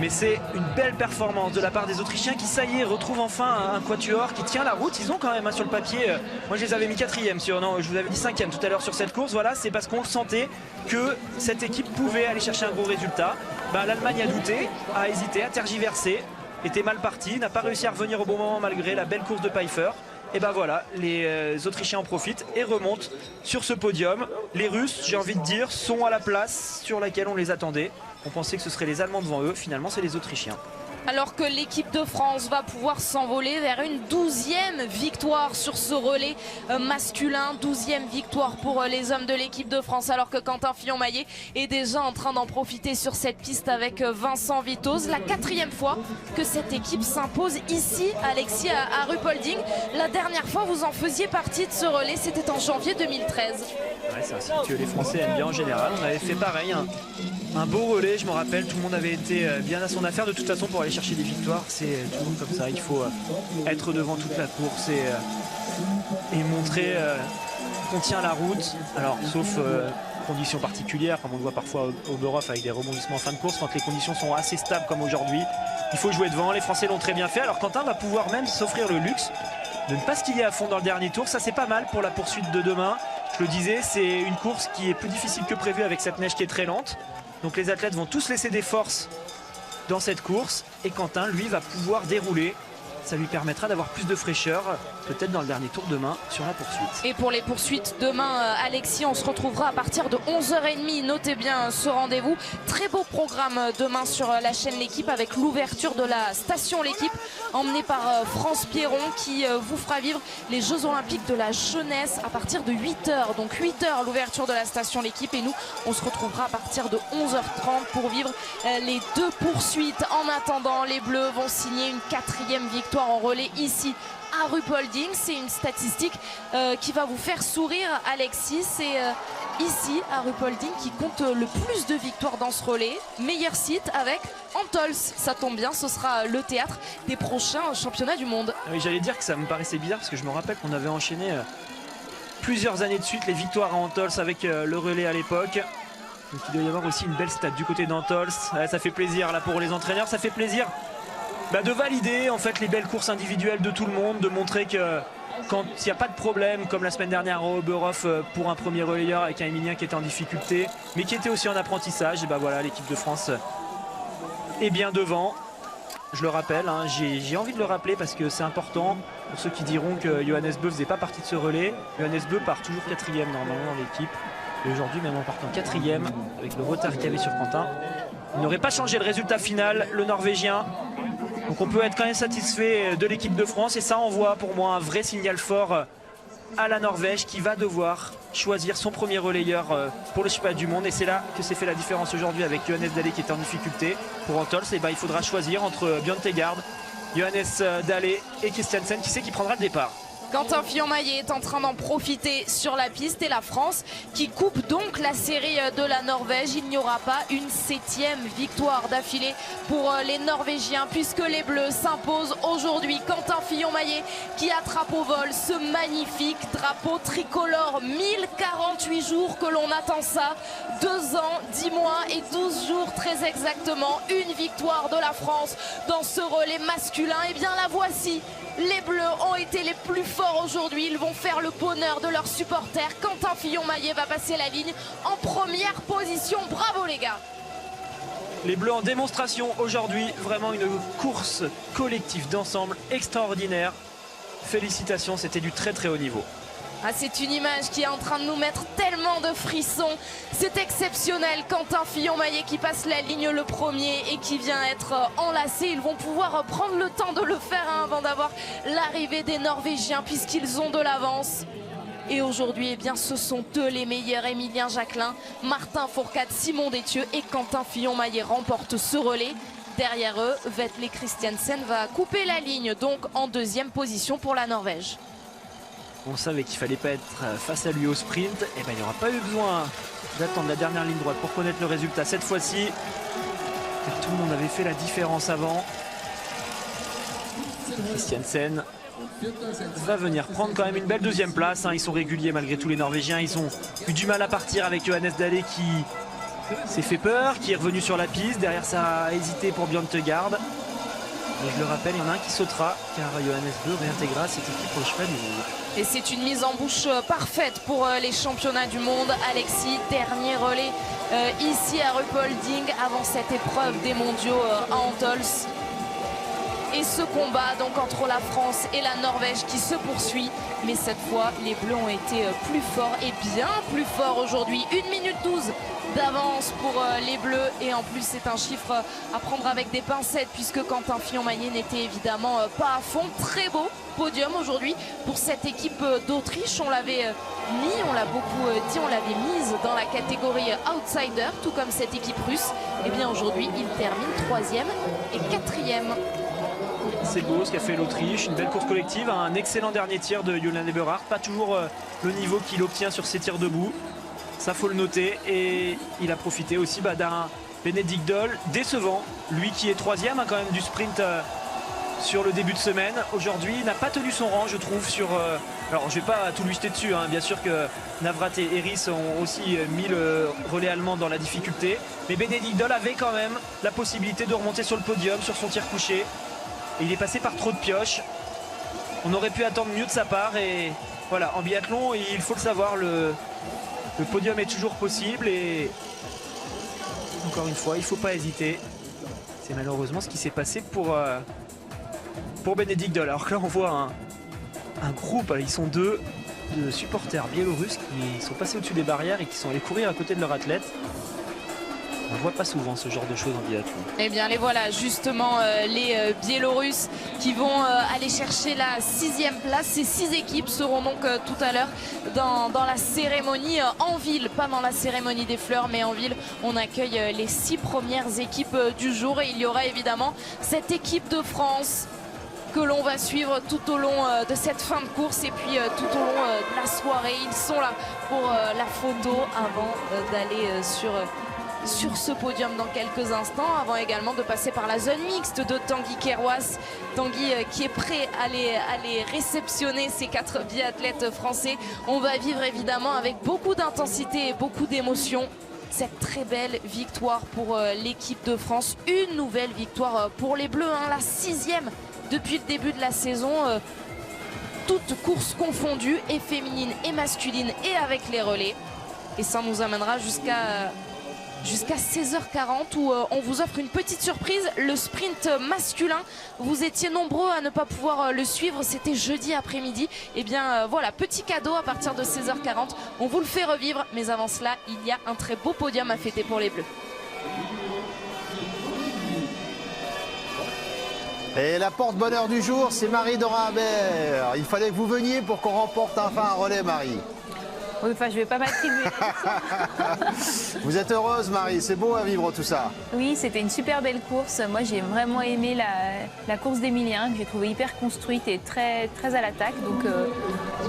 c'est une belle performance de la part des Autrichiens qui, ça y est, retrouvent enfin un quatuor qui tient la route. Ils ont quand même sur le papier, moi je les avais mis 4e sur, non, je vous avais dit 5e tout à l'heure sur cette course. Voilà, c'est parce qu'on sentait que cette équipe pouvait aller chercher un gros résultat. L'Allemagne a douté, a hésité, a tergiversé, était mal parti, n'a pas réussi à revenir au bon moment malgré la belle course de Pfeiffer. Et voilà, les Autrichiens en profitent et remontent sur ce podium. Les Russes, j'ai envie de dire, sont à la place sur laquelle on les attendait. On pensait que ce seraient les Allemands devant eux, finalement c'est les Autrichiens. Alors que l'équipe de France va pouvoir s'envoler vers une 12e victoire sur ce relais masculin. 12e victoire pour les hommes de l'équipe de France, alors que Quentin Fillon-Maillet est déjà en train d'en profiter sur cette piste avec Vincent Vitoz. La 4e fois que cette équipe s'impose ici, Alexis, à Ruhpolding. La dernière fois, vous en faisiez partie de ce relais, c'était en janvier 2013. Ouais, c'est un site que les Français aiment bien en général. On avait fait pareil, un beau relais, je me rappelle, tout le monde avait été bien à son affaire. De toute façon, pour aller chercher des victoires, c'est toujours comme ça. Il faut être devant toute la course et montrer qu'on tient la route. Alors, sauf conditions particulières, comme on le voit parfois au Oberhof avec des rebondissements en fin de course, quand les conditions sont assez stables comme aujourd'hui, il faut jouer devant. Les Français l'ont très bien fait. Alors Quentin va pouvoir même s'offrir le luxe de ne pas skier à fond dans le dernier tour. Ça, c'est pas mal pour la poursuite de demain. Je le disais, c'est une course qui est plus difficile que prévu avec cette neige qui est très lente. Donc les athlètes vont tous laisser des forces dans cette course. Et Quentin, lui, va pouvoir dérouler. Ça lui permettra d'avoir plus de fraîcheur, peut-être dans le dernier tour demain sur la poursuite. Et pour les poursuites demain, Alexis, on se retrouvera à partir de 11h30. Notez bien ce rendez-vous. Très beau programme demain sur la chaîne L'Équipe avec l'ouverture de la station L'Équipe emmenée par France Pierron qui vous fera vivre les Jeux Olympiques de la jeunesse à partir de 8h. Donc 8h l'ouverture de la station L'Équipe et nous, on se retrouvera à partir de 11h30 pour vivre les 2 poursuites. En attendant, les Bleus vont signer une 4e victoire en relais ici à Ruhpolding. C'est une statistique qui va vous faire sourire, Alexis. C'est ici à Ruhpolding qui compte le plus de victoires dans ce relais. Meilleur site avec Antols. Ça tombe bien, ce sera le théâtre des prochains championnats du monde. Oui, j'allais dire que ça me paraissait bizarre parce que je me rappelle qu'on avait enchaîné plusieurs années de suite les victoires à Antols avec le relais à l'époque. Donc il doit y avoir aussi une belle stat du côté d'Antols. Ça fait plaisir là pour les entraîneurs, ça fait plaisir de valider en fait les belles courses individuelles de tout le monde, de montrer que quand il n'y a pas de problème, comme la semaine dernière au Oberhof pour un premier relayeur avec un Emilien qui était en difficulté, mais qui était aussi en apprentissage, et voilà, l'équipe de France est bien devant. Je le rappelle, hein, j'ai envie de le rappeler parce que c'est important pour ceux qui diront que Johannes Beu faisait pas partie de ce relais. Johannes Beu part toujours 4e normalement dans l'équipe. Et aujourd'hui, même en partant 4e, avec le retard qu'il y avait sur Quentin, il n'aurait pas changé le résultat final, le Norvégien. Donc on peut être quand même satisfait de l'équipe de France et ça envoie pour moi un vrai signal fort à la Norvège qui va devoir choisir son premier relayeur pour le championnat du monde. Et c'est là que s'est fait la différence aujourd'hui avec Johannes Dalle qui était en difficulté. Pour Antols, il faudra choisir entre Bjørn Tegard, Johannes Dalle et Christiansen. Qui c'est qui prendra le départ? Quentin Fillon-Maillet est en train d'en profiter sur la piste et la France qui coupe donc la série de la Norvège. Il n'y aura pas une 7e victoire d'affilée pour les Norvégiens puisque les Bleus s'imposent aujourd'hui. Quentin Fillon-Maillet qui attrape au vol ce magnifique drapeau tricolore. 1048 jours que l'on attend ça. 2 ans, 10 mois et 12 jours très exactement. Une victoire de la France dans ce relais masculin. Et bien la voici. Les Bleus ont été les plus forts aujourd'hui. Ils vont faire le bonheur de leurs supporters. Quentin Fillon-Maillet va passer la ligne en première position. Bravo les gars. Les Bleus en démonstration aujourd'hui. Vraiment une course collective d'ensemble extraordinaire. Félicitations, c'était du très très haut niveau. Ah, c'est une image qui est en train de nous mettre tellement de frissons. C'est exceptionnel. Quentin Fillon-Maillet qui passe la ligne le premier et qui vient être enlacé. Ils vont pouvoir prendre le temps de le faire avant d'avoir l'arrivée des Norvégiens puisqu'ils ont de l'avance. Et aujourd'hui, eh bien, ce sont eux les meilleurs. Emilien Jacquelin, Martin Fourcade, Simon Détieux et Quentin Fillon-Maillet remportent ce relais. Derrière eux, Vetle Christiansen va couper la ligne, donc en 2e position pour la Norvège. On savait qu'il fallait pas être face à lui au sprint. Et il n'y aura pas eu besoin d'attendre la dernière ligne droite pour connaître le résultat cette fois-ci. Tout le monde avait fait la différence avant. Christiansen va venir prendre quand même une belle 2e place. Hein. Ils sont réguliers malgré tout les Norvégiens. Ils ont eu du mal à partir avec Johannes Dalle qui s'est fait peur, qui est revenu sur la piste. Derrière ça a hésité pour Bjørn Tegard. Mais je le rappelle, il y en a un qui sautera car Johannes Beu réintégrera cette équipe pour le championnat du monde. Et c'est une mise en bouche parfaite pour les championnats du monde. Alexis, dernier relais ici à Ruhpolding avant cette épreuve des mondiaux à Antols. Et ce combat donc entre la France et la Norvège qui se poursuit. Mais cette fois, les Bleus ont été plus forts et bien plus forts aujourd'hui. 1 minute 12 d'avance pour les Bleus. Et en plus, c'est un chiffre à prendre avec des pincettes puisque Quentin Fillon-Maillet n'était évidemment pas à fond. Très beau podium aujourd'hui pour cette équipe d'Autriche. On l'avait mis, on l'a beaucoup dit, on l'avait mise dans la catégorie outsider, tout comme cette équipe russe. Et bien aujourd'hui, il termine 3e et 4e. C'est beau ce qu'a fait l'Autriche, une belle course collective, un excellent dernier tir de Julian Eberhard, pas toujours le niveau qu'il obtient sur ses tirs debout, ça faut le noter. Et il a profité aussi d'un Benedikt Doll décevant, lui qui est 3e quand même du sprint sur le début de semaine. Aujourd'hui il n'a pas tenu son rang je trouve sur... alors je vais pas tout lui jeter dessus, hein. Bien sûr que Navrat et Eris ont aussi mis le relais allemand dans la difficulté, mais Benedikt Doll avait quand même la possibilité de remonter sur le podium sur son tir couché. Et il est passé par trop de pioches. On aurait pu attendre mieux de sa part. Et voilà, en biathlon, il faut le savoir, le podium est toujours possible. Et encore une fois, il ne faut pas hésiter. C'est malheureusement ce qui s'est passé pour Benedikt Doll. Alors que là, on voit un groupe, ils sont deux de supporters biélorusses qui sont passés au-dessus des barrières et qui sont allés courir à côté de leur athlète. On ne voit pas souvent ce genre de choses en biathlon. Eh bien les voilà justement les Biélorusses qui vont aller chercher la 6e place. Ces 6 équipes seront donc tout à l'heure dans la cérémonie en ville, pas dans la cérémonie des fleurs, mais en ville. On accueille les 6 premières équipes du jour et il y aura évidemment cette équipe de France que l'on va suivre tout au long de cette fin de course et puis tout au long de la soirée. Ils sont là pour la photo avant d'aller sur ce podium dans quelques instants, avant également de passer par la zone mixte de Tanguy Kerouas. Tanguy qui est prêt à aller réceptionner ces 4 biathlètes français. On va vivre évidemment avec beaucoup d'intensité et beaucoup d'émotion cette très belle victoire pour l'équipe de France. Une nouvelle victoire pour les Bleus, hein, la 6e depuis le début de la saison. Toutes courses confondues, et féminines et masculines, et avec les relais. Et ça nous amènera jusqu'à 16h40 où on vous offre une petite surprise, le sprint masculin. Vous étiez nombreux à ne pas pouvoir le suivre, c'était jeudi après-midi. Et bien voilà, petit cadeau à partir de 16h40. On vous le fait revivre, mais avant cela, il y a un très beau podium à fêter pour les Bleus. Et la porte-bonheur du jour, c'est Marie Dorin-Habert. Il fallait que vous veniez pour qu'on remporte enfin un relais, Marie. Oui, enfin, je ne vais pas m'attribuer. Vous êtes heureuse, Marie, c'est beau à vivre tout ça. Oui, c'était une super belle course. Moi, j'ai vraiment aimé la course d'Emilien, que j'ai trouvée hyper construite et très, très à l'attaque. Donc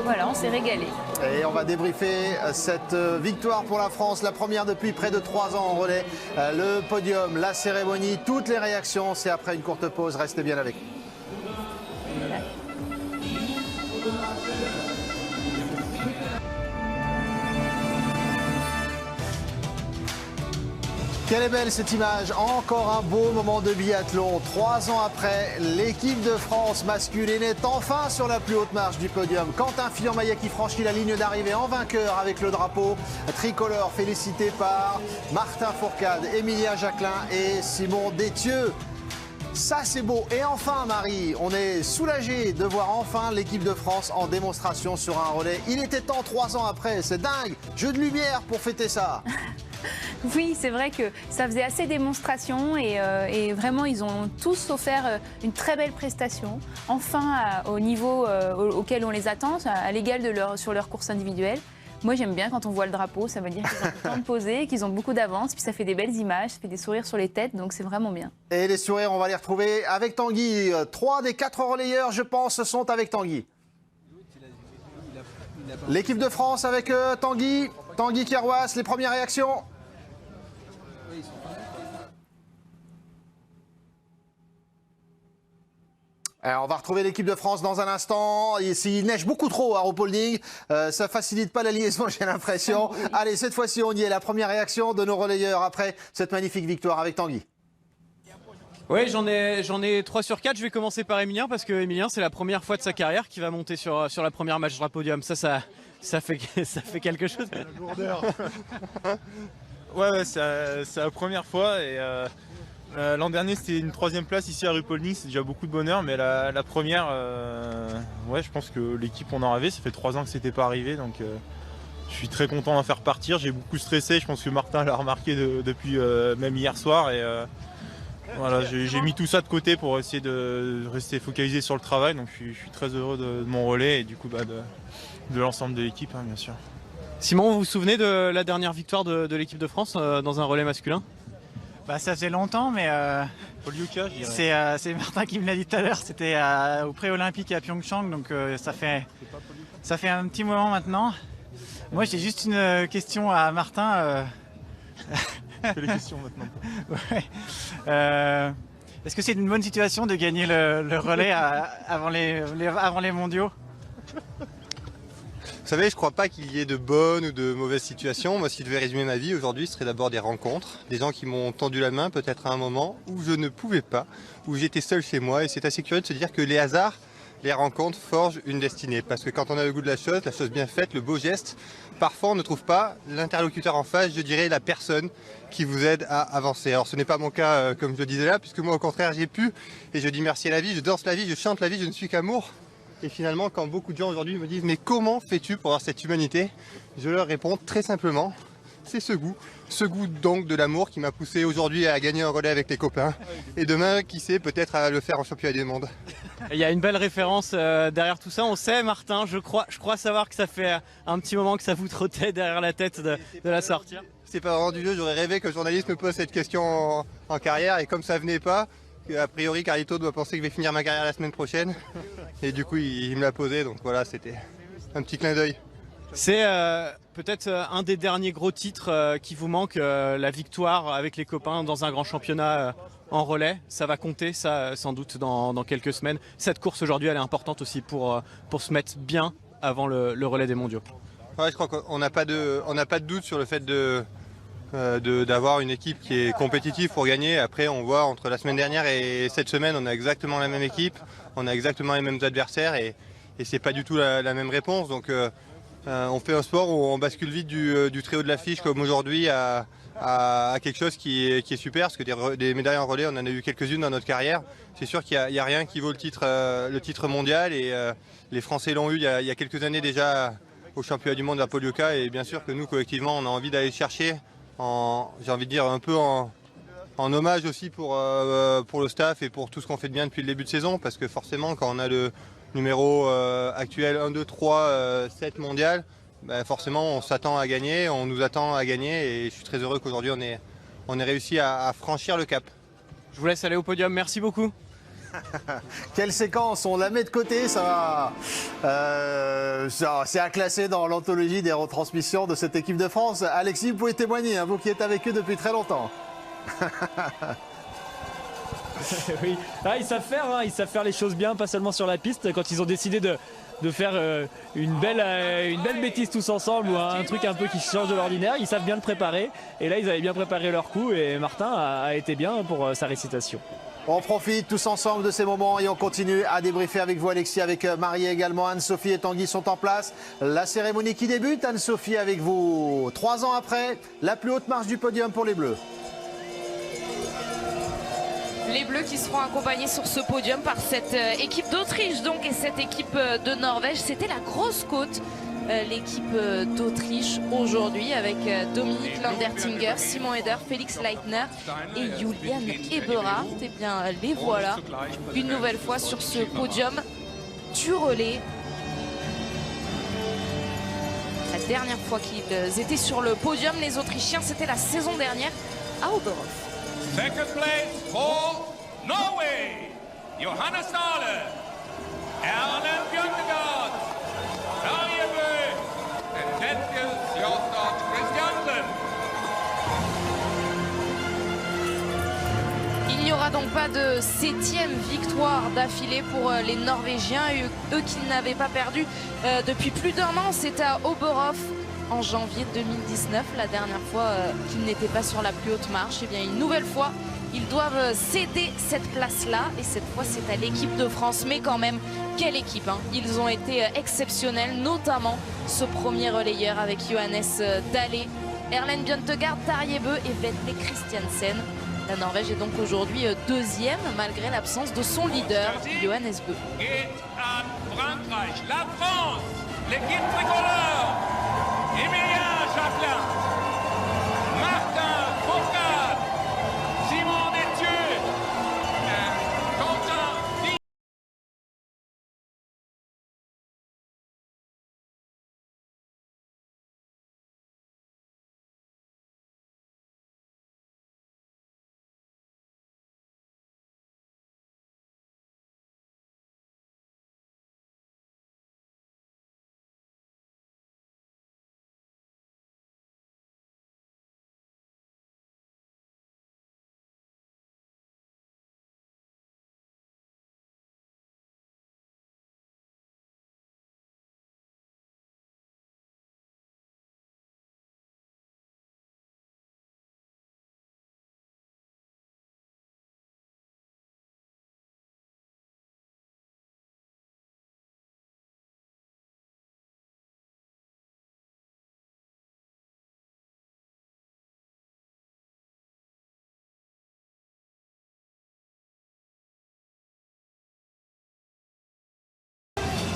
voilà, on s'est régalé. Et on va débriefer cette victoire pour la France, la première depuis près de 3 ans en relais. Le podium, la cérémonie, toutes les réactions, c'est après une courte pause. Restez bien avec nous. Quelle est belle cette image, encore un beau moment de biathlon. 3 ans après, l'équipe de France masculine est enfin sur la plus haute marche du podium. Quentin Fillon-Maillet qui franchit la ligne d'arrivée en vainqueur avec le drapeau tricolore, félicité par Martin Fourcade, Émilien Jacquelin et Simon Détieux. Ça c'est beau. Et enfin Marie, on est soulagé de voir enfin l'équipe de France en démonstration sur un relais. Il était temps 3 ans après, c'est dingue. Jeu de lumière pour fêter ça. Oui, c'est vrai que ça faisait assez démonstration et vraiment ils ont tous offert une très belle prestation. Enfin au niveau auquel on les attend, à l'égal sur leur course individuelle. Moi j'aime bien quand on voit le drapeau, ça veut dire qu'ils ont le temps de poser, qu'ils ont beaucoup d'avance, puis ça fait des belles images, ça fait des sourires sur les têtes, donc c'est vraiment bien. Et les sourires, on va les retrouver avec Tanguy. 3 des 4 relayeurs, je pense, sont avec Tanguy. L'équipe de France avec Tanguy. Tanguy Kerouas, les premières réactions. Alors, on va retrouver l'équipe de France dans un instant. Il neige beaucoup trop à Ruhpolding. Ça facilite pas la liaison, j'ai l'impression. Allez, cette fois-ci, on y est. La première réaction de nos relayeurs après cette magnifique victoire avec Tanguy. Oui, j'en ai 3 sur 4. Je vais commencer par Emilien parce que Emilien, c'est la première fois de sa carrière qu'il va monter sur la première match de podium. Ça fait quelque chose. La lourdeur. Ouais, c'est la première fois et l'an dernier c'était une 3e place ici à Ruhpolding, c'est déjà beaucoup de bonheur, mais la première, ouais, je pense que l'équipe on en rêvait, ça fait 3 ans que c'était pas arrivé, donc je suis très content d'en faire partir. J'ai beaucoup stressé, je pense que Martin l'a remarqué depuis même hier soir et voilà, j'ai mis tout ça de côté pour essayer de rester focalisé sur le travail, donc je suis très heureux de mon relais et du coup de l'ensemble de l'équipe, hein, bien sûr. Simon, vous vous souvenez de la dernière victoire de l'équipe de France dans un relais masculin? Bah, ça faisait longtemps, mais c'est Martin qui me l'a dit tout à l'heure. C'était au pré-olympique à Pyeongchang, donc ça fait un petit moment maintenant. Moi, j'ai juste une question à Martin. C'est les questions maintenant. Ouais. Est-ce que c'est une bonne situation de gagner le relais avant les mondiaux? Vous savez, je ne crois pas qu'il y ait de bonnes ou de mauvaises situations. Moi, si je devais résumer ma vie aujourd'hui, ce serait d'abord des rencontres, des gens qui m'ont tendu la main peut-être à un moment où je ne pouvais pas, où j'étais seul chez moi. Et c'est assez curieux de se dire que les hasards, les rencontres forgent une destinée. Parce que quand on a le goût de la chose bien faite, le beau geste, parfois on ne trouve pas l'interlocuteur en face, je dirais la personne qui vous aide à avancer. Alors ce n'est pas mon cas comme je le disais là, puisque moi au contraire j'ai pu, et je dis merci à la vie, je danse la vie, je chante la vie, je ne suis qu'amour. Et finalement, quand beaucoup de gens aujourd'hui me disent « Mais comment fais-tu pour avoir cette humanité ?» Je leur réponds très simplement, c'est ce goût donc de l'amour qui m'a poussé aujourd'hui à gagner un relais avec les copains. Et demain, qui sait, peut-être à le faire en championnat du monde. Il y a une belle référence derrière tout ça. On sait, Martin, je crois savoir que ça fait un petit moment que ça vous trottait derrière la tête de la sortir. C'est pas vraiment du jeu, j'aurais rêvé que le journaliste me pose cette question en carrière, et comme ça venait pas, A priori, Carlito doit penser que je vais finir ma carrière la semaine prochaine. Et du coup, il me l'a posé. Donc voilà, c'était un petit clin d'œil. C'est peut-être un des derniers gros titres qui vous manque, la victoire avec les copains dans un grand championnat en relais. Ça va compter, ça, sans doute, dans quelques semaines. Cette course aujourd'hui, elle est importante aussi pour se mettre bien avant le relais des mondiaux. Ouais, je crois qu'on n'a pas de doute sur le fait d'avoir une équipe qui est compétitive pour gagner. Après, on voit entre la semaine dernière et cette semaine, on a exactement la même équipe, on a exactement les mêmes adversaires et c'est pas du tout la même réponse. Donc on fait un sport où on bascule vite du très haut de l'affiche comme aujourd'hui à quelque chose qui est super, parce que des médailles en relais, on en a eu quelques-unes dans notre carrière. C'est sûr qu'il n'y a rien qui vaut le titre mondial et les Français l'ont eu il y a quelques années déjà au championnat du monde à Poliuca, et bien sûr que nous collectivement on a envie d'aller le chercher, j'ai envie de dire un peu en hommage aussi pour le staff et pour tout ce qu'on fait de bien depuis le début de saison, parce que forcément quand on a le numéro actuel 1, 2, 3, 7 mondial, ben forcément on s'attend à gagner, on nous attend à gagner, et je suis très heureux qu'aujourd'hui on ait réussi à franchir le cap. Je vous laisse aller au podium, merci beaucoup. Quelle séquence, on la met de côté, ça va. C'est à classer dans l'anthologie des retransmissions de cette équipe de France. Alexis, vous pouvez témoigner, hein, vous qui êtes avec eux depuis très longtemps. Oui, ils savent faire les choses bien, pas seulement sur la piste. Quand ils ont décidé de faire une belle bêtise tous ensemble, ou un truc un peu qui change de l'ordinaire, ils savent bien le préparer. Et là, ils avaient bien préparé leur coup, et Martin a été bien pour sa récitation. On profite tous ensemble de ces moments et on continue à débriefer avec vous, Alexis, avec Marie également. Anne-Sophie et Tanguy sont en place. La cérémonie qui débute, Anne-Sophie avec vous. 3 ans après, la plus haute marche du podium pour les Bleus. Les Bleus qui seront accompagnés sur ce podium par cette équipe d'Autriche donc, et cette équipe de Norvège. C'était la grosse côte, l'équipe d'Autriche aujourd'hui, avec Dominique Landertinger, Simon Eder, Félix Leitner et Julian Eberhardt. Et bien les voilà une nouvelle fois sur ce podium du relais. La dernière fois qu'ils étaient sur le podium, les Autrichiens, c'était la saison dernière à Oberhof. Second place for Norway, Johannes Dahle, Erlend Bjørnegård, Tarjei Bø, and Kjetil Sjåstad Christiansen. Il n'y aura donc pas de 7e victoire d'affilée pour les Norvégiens, eux qui n'avaient pas perdu depuis plus d'1 an. C'était à Oberhof en janvier 2019, la dernière fois qu'ils n'étaient pas sur la plus haute marche. Et bien une nouvelle fois, ils doivent céder cette place-là, et cette fois c'est à l'équipe de France. Mais quand même, quelle équipe, hein. Ils ont été exceptionnels, notamment ce premier relayeur avec Johannes Dahle, Erlend Bjørnegård, Tarjei Bø et Vetle Christiansen. La Norvège est donc aujourd'hui 2e malgré l'absence de son leader, Johannes Bø. Geht an Frankreich, la France, l'équipe tricolore, Emilia Jacquelin.